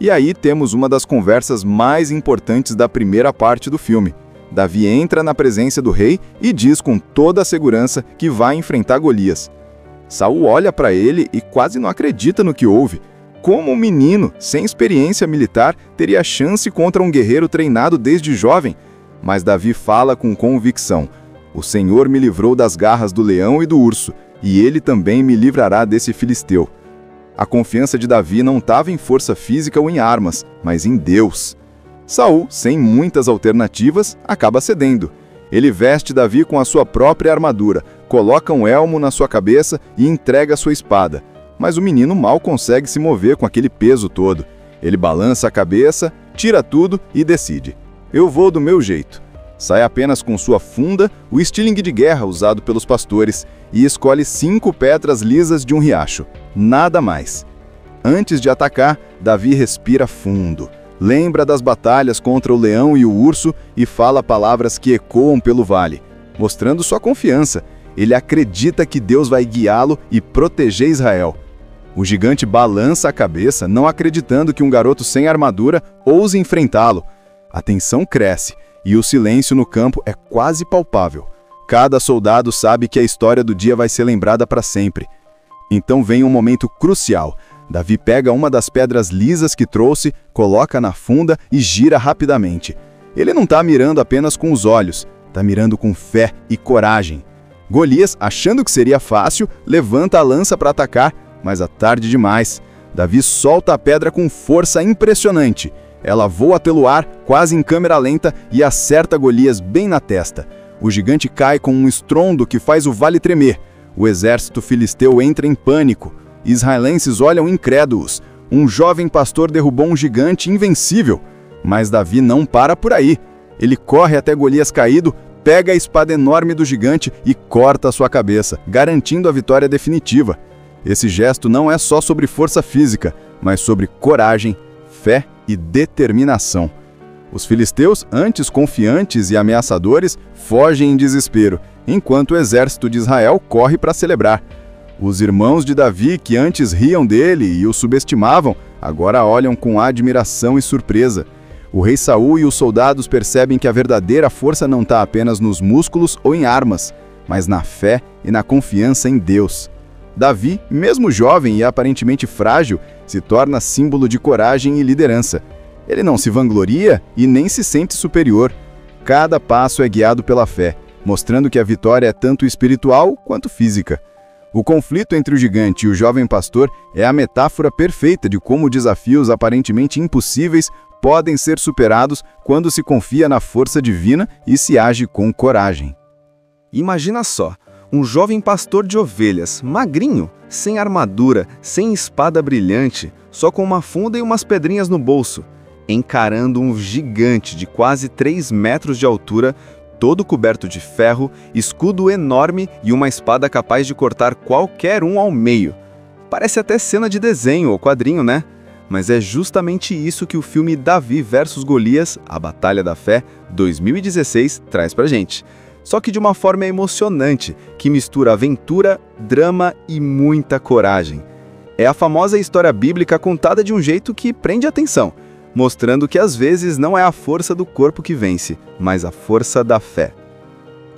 E aí temos uma das conversas mais importantes da primeira parte do filme. Davi entra na presença do rei e diz com toda a segurança que vai enfrentar Golias. Saul olha para ele e quase não acredita no que ouve. Como um menino, sem experiência militar, teria chance contra um guerreiro treinado desde jovem? Mas Davi fala com convicção: o Senhor me livrou das garras do leão e do urso, e ele também me livrará desse filisteu. A confiança de Davi não estava em força física ou em armas, mas em Deus. Saul, sem muitas alternativas, acaba cedendo. Ele veste Davi com a sua própria armadura, coloca um elmo na sua cabeça e entrega sua espada. Mas o menino mal consegue se mover com aquele peso todo. Ele balança a cabeça, tira tudo e decide: eu vou do meu jeito. Sai apenas com sua funda, o estilingue de guerra usado pelos pastores, e escolhe 5 pedras lisas de um riacho. Nada mais. Antes de atacar, Davi respira fundo. Lembra das batalhas contra o leão e o urso e fala palavras que ecoam pelo vale, mostrando sua confiança. Ele acredita que Deus vai guiá-lo e proteger Israel. O gigante balança a cabeça, não acreditando que um garoto sem armadura ouse enfrentá-lo. A tensão cresce e o silêncio no campo é quase palpável. Cada soldado sabe que a história do dia vai ser lembrada para sempre. Então vem um momento crucial. Davi pega uma das pedras lisas que trouxe, coloca na funda e gira rapidamente. Ele não está mirando apenas com os olhos, está mirando com fé e coragem. Golias, achando que seria fácil, levanta a lança para atacar, mas é tarde demais. Davi solta a pedra com força impressionante. Ela voa pelo ar, quase em câmera lenta, e acerta Golias bem na testa. O gigante cai com um estrondo que faz o vale tremer. O exército filisteu entra em pânico. Israelenses olham incrédulos. Um jovem pastor derrubou um gigante invencível. Mas Davi não para por aí. Ele corre até Golias caído, pega a espada enorme do gigante e corta a sua cabeça, garantindo a vitória definitiva. Esse gesto não é só sobre força física, mas sobre coragem, fé e determinação. Os filisteus, antes confiantes e ameaçadores, fogem em desespero, enquanto o exército de Israel corre para celebrar. Os irmãos de Davi, que antes riam dele e o subestimavam, agora olham com admiração e surpresa. O rei Saul e os soldados percebem que a verdadeira força não está apenas nos músculos ou em armas, mas na fé e na confiança em Deus. Davi, mesmo jovem e aparentemente frágil, se torna símbolo de coragem e liderança. Ele não se vangloria e nem se sente superior. Cada passo é guiado pela fé, mostrando que a vitória é tanto espiritual quanto física. O conflito entre o gigante e o jovem pastor é a metáfora perfeita de como desafios aparentemente impossíveis podem ser superados quando se confia na força divina e se age com coragem. Imagina só, um jovem pastor de ovelhas, magrinho, sem armadura, sem espada brilhante, só com uma funda e umas pedrinhas no bolso, encarando um gigante de quase 3 metros de altura, todo coberto de ferro, escudo enorme e uma espada capaz de cortar qualquer um ao meio. Parece até cena de desenho ou quadrinho, né? Mas é justamente isso que o filme Davi vs Golias, A Batalha da Fé, 2016, traz pra gente. Só que de uma forma emocionante, que mistura aventura, drama e muita coragem. É a famosa história bíblica contada de um jeito que prende a atenção, mostrando que às vezes não é a força do corpo que vence, mas a força da fé.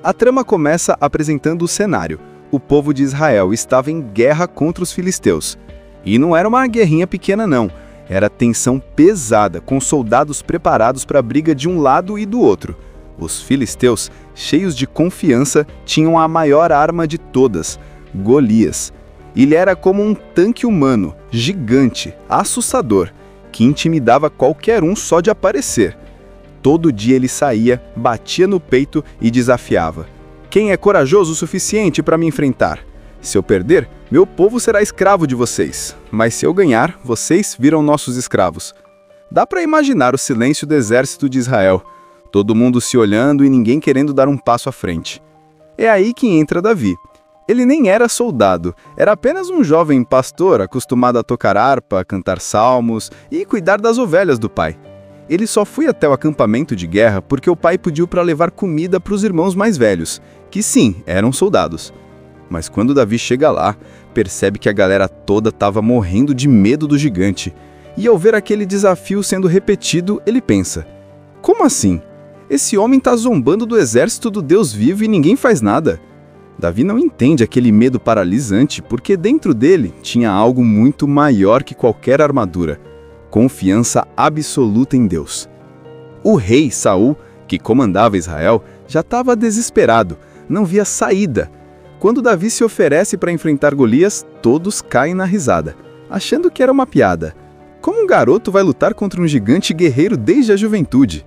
A trama começa apresentando o cenário. O povo de Israel estava em guerra contra os filisteus. E não era uma guerrinha pequena não, era tensão pesada, com soldados preparados para a briga de um lado e do outro. Os filisteus, cheios de confiança, tinham a maior arma de todas, Golias. Ele era como um tanque humano, gigante, assustador, que intimidava qualquer um só de aparecer. Todo dia ele saía, batia no peito e desafiava. Quem é corajoso o suficiente para me enfrentar? Se eu perder, meu povo será escravo de vocês. Mas se eu ganhar, vocês viram nossos escravos. Dá para imaginar o silêncio do exército de Israel. Todo mundo se olhando e ninguém querendo dar um passo à frente. É aí que entra Davi. Ele nem era soldado, era apenas um jovem pastor acostumado a tocar harpa, cantar salmos e cuidar das ovelhas do pai. Ele só foi até o acampamento de guerra porque o pai pediu para levar comida para os irmãos mais velhos, que sim, eram soldados. Mas quando Davi chega lá, percebe que a galera toda estava morrendo de medo do gigante. E ao ver aquele desafio sendo repetido, ele pensa: como assim? Esse homem está zombando do exército do Deus vivo e ninguém faz nada. Davi não entende aquele medo paralisante porque dentro dele tinha algo muito maior que qualquer armadura: confiança absoluta em Deus. O rei Saul, que comandava Israel, já estava desesperado, não via saída. Quando Davi se oferece para enfrentar Golias, todos caem na risada, achando que era uma piada. Como um garoto vai lutar contra um gigante guerreiro desde a juventude?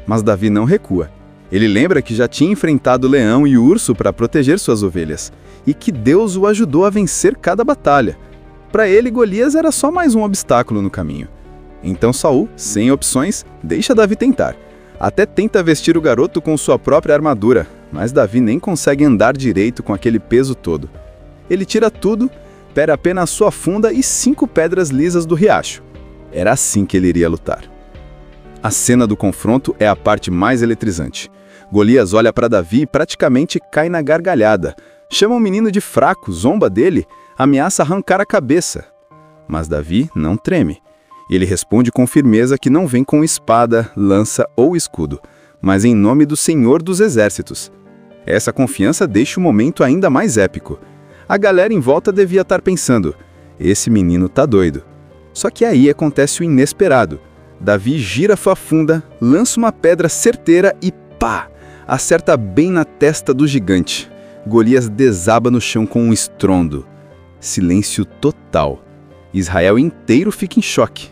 Mas Davi não recua. Ele lembra que já tinha enfrentado o leão e o urso para proteger suas ovelhas, e que Deus o ajudou a vencer cada batalha. Para ele, Golias era só mais um obstáculo no caminho. Então Saul, sem opções, deixa Davi tentar. Até tenta vestir o garoto com sua própria armadura, mas Davi nem consegue andar direito com aquele peso todo. Ele tira tudo, pega apenas sua funda e 5 pedras lisas do riacho. Era assim que ele iria lutar. A cena do confronto é a parte mais eletrizante. Golias olha para Davi e praticamente cai na gargalhada. Chama o menino de fraco, zomba dele, ameaça arrancar a cabeça. Mas Davi não treme. Ele responde com firmeza que não vem com espada, lança ou escudo, mas em nome do Senhor dos Exércitos. Essa confiança deixa o momento ainda mais épico. A galera em volta devia estar pensando: esse menino tá doido. Só que aí acontece o inesperado. Davi gira sua funda, lança uma pedra certeira e pá! Acerta bem na testa do gigante. Golias desaba no chão com um estrondo. Silêncio total. Israel inteiro fica em choque.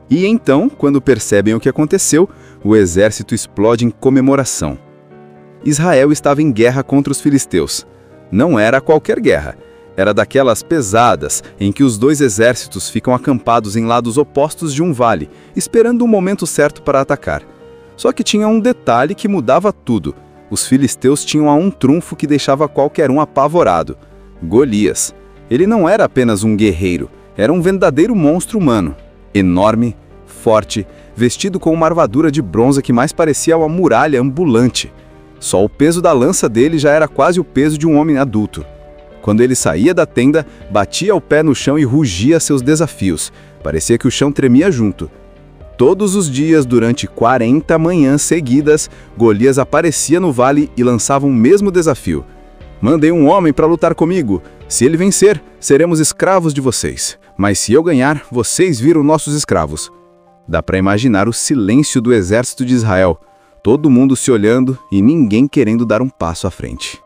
E então, quando percebem o que aconteceu, o exército explode em comemoração. Israel estava em guerra contra os filisteus. Não era qualquer guerra. Era daquelas pesadas, em que os dois exércitos ficam acampados em lados opostos de um vale, esperando o momento certo para atacar. Só que tinha um detalhe que mudava tudo. Os filisteus tinham um trunfo que deixava qualquer um apavorado: Golias. Ele não era apenas um guerreiro, era um verdadeiro monstro humano. Enorme, forte, vestido com uma armadura de bronze que mais parecia uma muralha ambulante. Só o peso da lança dele já era quase o peso de um homem adulto. Quando ele saía da tenda, batia o pé no chão e rugia seus desafios. Parecia que o chão tremia junto. Todos os dias, durante 40 manhãs seguidas, Golias aparecia no vale e lançava o mesmo desafio: mandei um homem para lutar comigo. Se ele vencer, seremos escravos de vocês. Mas se eu ganhar, vocês viram nossos escravos. Dá para imaginar o silêncio do exército de Israel. Todo mundo se olhando e ninguém querendo dar um passo à frente.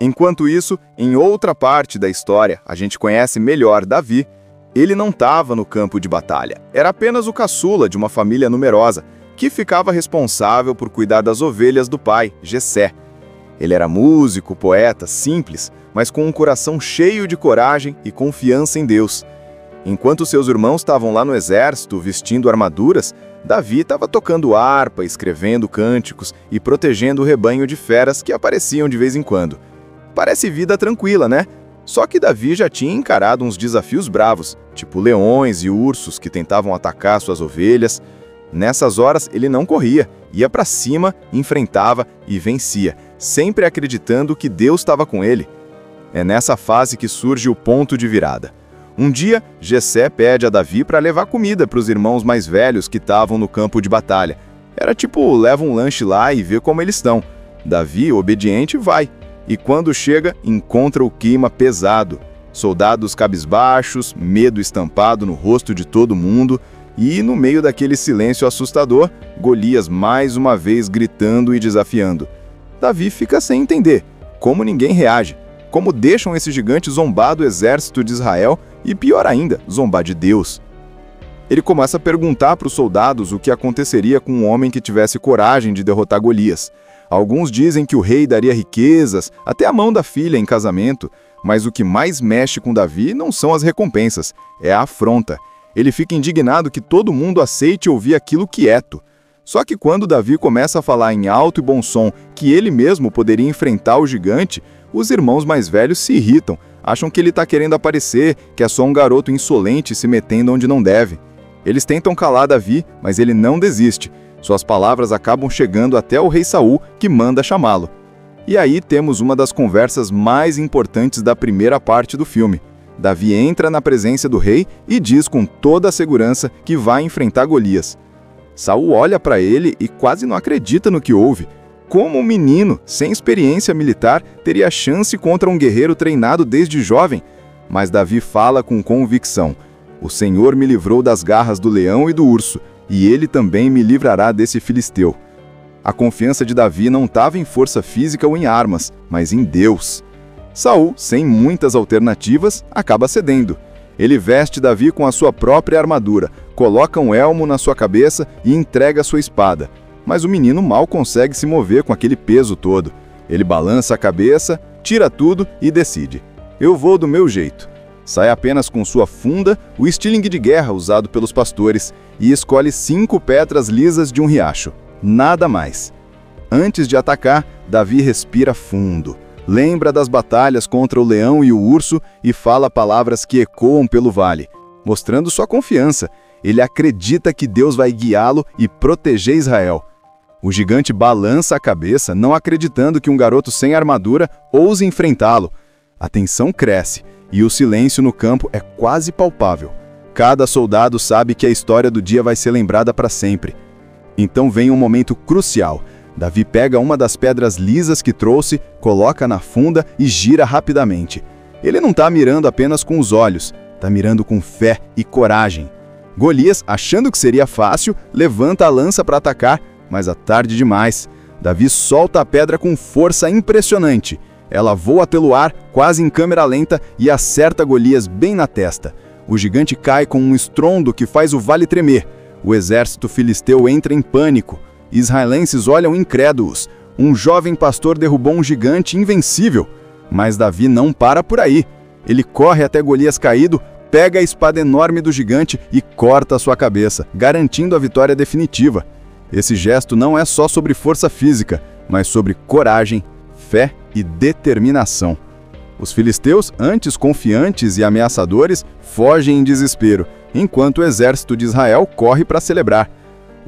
Enquanto isso, em outra parte da história, a gente conhece melhor Davi. Ele não estava no campo de batalha. Era apenas o caçula de uma família numerosa, que ficava responsável por cuidar das ovelhas do pai, Jessé. Ele era músico, poeta, simples, mas com um coração cheio de coragem e confiança em Deus. Enquanto seus irmãos estavam lá no exército vestindo armaduras, Davi estava tocando harpa, escrevendo cânticos e protegendo o rebanho de feras que apareciam de vez em quando. Parece vida tranquila, né? Só que Davi já tinha encarado uns desafios bravos, tipo leões e ursos que tentavam atacar suas ovelhas. Nessas horas ele não corria, ia para cima, enfrentava e vencia, sempre acreditando que Deus estava com ele. É nessa fase que surge o ponto de virada. Um dia, Jessé pede a Davi para levar comida para os irmãos mais velhos que estavam no campo de batalha. Era tipo, leva um lanche lá e vê como eles estão. Davi, obediente, vai. E quando chega, encontra o clima pesado. Soldados cabisbaixos, medo estampado no rosto de todo mundo. E, no meio daquele silêncio assustador, Golias mais uma vez gritando e desafiando. Davi fica sem entender. Como ninguém reage? Como deixam esse gigante zombar do exército de Israel e, pior ainda, zombar de Deus? Ele começa a perguntar para os soldados o que aconteceria com um homem que tivesse coragem de derrotar Golias. Alguns dizem que o rei daria riquezas, até a mão da filha em casamento, mas o que mais mexe com Davi não são as recompensas, é a afronta. Ele fica indignado que todo mundo aceite ouvir aquilo quieto. Só que quando Davi começa a falar em alto e bom som que ele mesmo poderia enfrentar o gigante, os irmãos mais velhos se irritam, acham que ele está querendo aparecer, que é só um garoto insolente se metendo onde não deve. Eles tentam calar Davi, mas ele não desiste. Suas palavras acabam chegando até o rei Saul, que manda chamá-lo. E aí temos uma das conversas mais importantes da primeira parte do filme. Davi entra na presença do rei e diz com toda a segurança que vai enfrentar Golias. Saul olha para ele e quase não acredita no que ouve. Como um menino, sem experiência militar, teria chance contra um guerreiro treinado desde jovem? Mas Davi fala com convicção. O Senhor me livrou das garras do leão e do urso, e ele também me livrará desse filisteu. A confiança de Davi não estava em força física ou em armas, mas em Deus. Saul, sem muitas alternativas, acaba cedendo. Ele veste Davi com a sua própria armadura, coloca um elmo na sua cabeça e entrega sua espada. Mas o menino mal consegue se mover com aquele peso todo. Ele balança a cabeça, tira tudo e decide. Eu vou do meu jeito. Sai apenas com sua funda, o estilingue de guerra usado pelos pastores, e escolhe 5 pedras lisas de um riacho. Nada mais. Antes de atacar, Davi respira fundo. Lembra das batalhas contra o leão e o urso e fala palavras que ecoam pelo vale, mostrando sua confiança. Ele acredita que Deus vai guiá-lo e proteger Israel. O gigante balança a cabeça, não acreditando que um garoto sem armadura ouse enfrentá-lo. A tensão cresce e o silêncio no campo é quase palpável. Cada soldado sabe que a história do dia vai ser lembrada para sempre. Então vem um momento crucial. Davi pega uma das pedras lisas que trouxe, coloca na funda e gira rapidamente. Ele não está mirando apenas com os olhos, está mirando com fé e coragem. Golias, achando que seria fácil, levanta a lança para atacar, mas é tarde demais. Davi solta a pedra com força impressionante. Ela voa pelo ar, quase em câmera lenta, e acerta Golias bem na testa. O gigante cai com um estrondo que faz o vale tremer. O exército filisteu entra em pânico. Israelenses olham incrédulos. Um jovem pastor derrubou um gigante invencível. Mas Davi não para por aí. Ele corre até Golias caído, pega a espada enorme do gigante e corta a sua cabeça, garantindo a vitória definitiva. Esse gesto não é só sobre força física, mas sobre coragem, fé e determinação. Os filisteus, antes confiantes e ameaçadores, fogem em desespero, enquanto o exército de Israel corre para celebrar.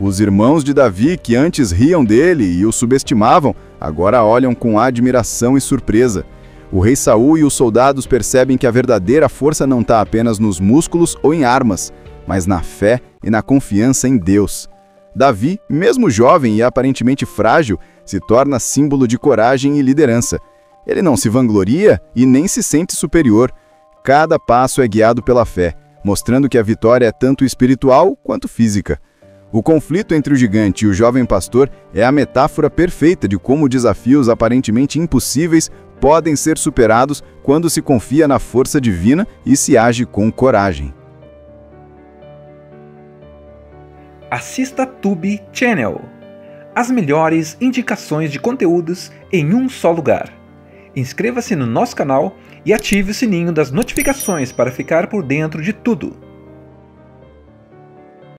Os irmãos de Davi, que antes riam dele e o subestimavam, agora olham com admiração e surpresa. O rei Saul e os soldados percebem que a verdadeira força não está apenas nos músculos ou em armas, mas na fé e na confiança em Deus. Davi, mesmo jovem e aparentemente frágil, se torna símbolo de coragem e liderança. Ele não se vangloria e nem se sente superior. Cada passo é guiado pela fé, mostrando que a vitória é tanto espiritual quanto física. O conflito entre o gigante e o jovem pastor é a metáfora perfeita de como desafios aparentemente impossíveis podem ser superados quando se confia na força divina e se age com coragem. Assista Tube Channel. As melhores indicações de conteúdos em um só lugar. Inscreva-se no nosso canal e ative o sininho das notificações para ficar por dentro de tudo.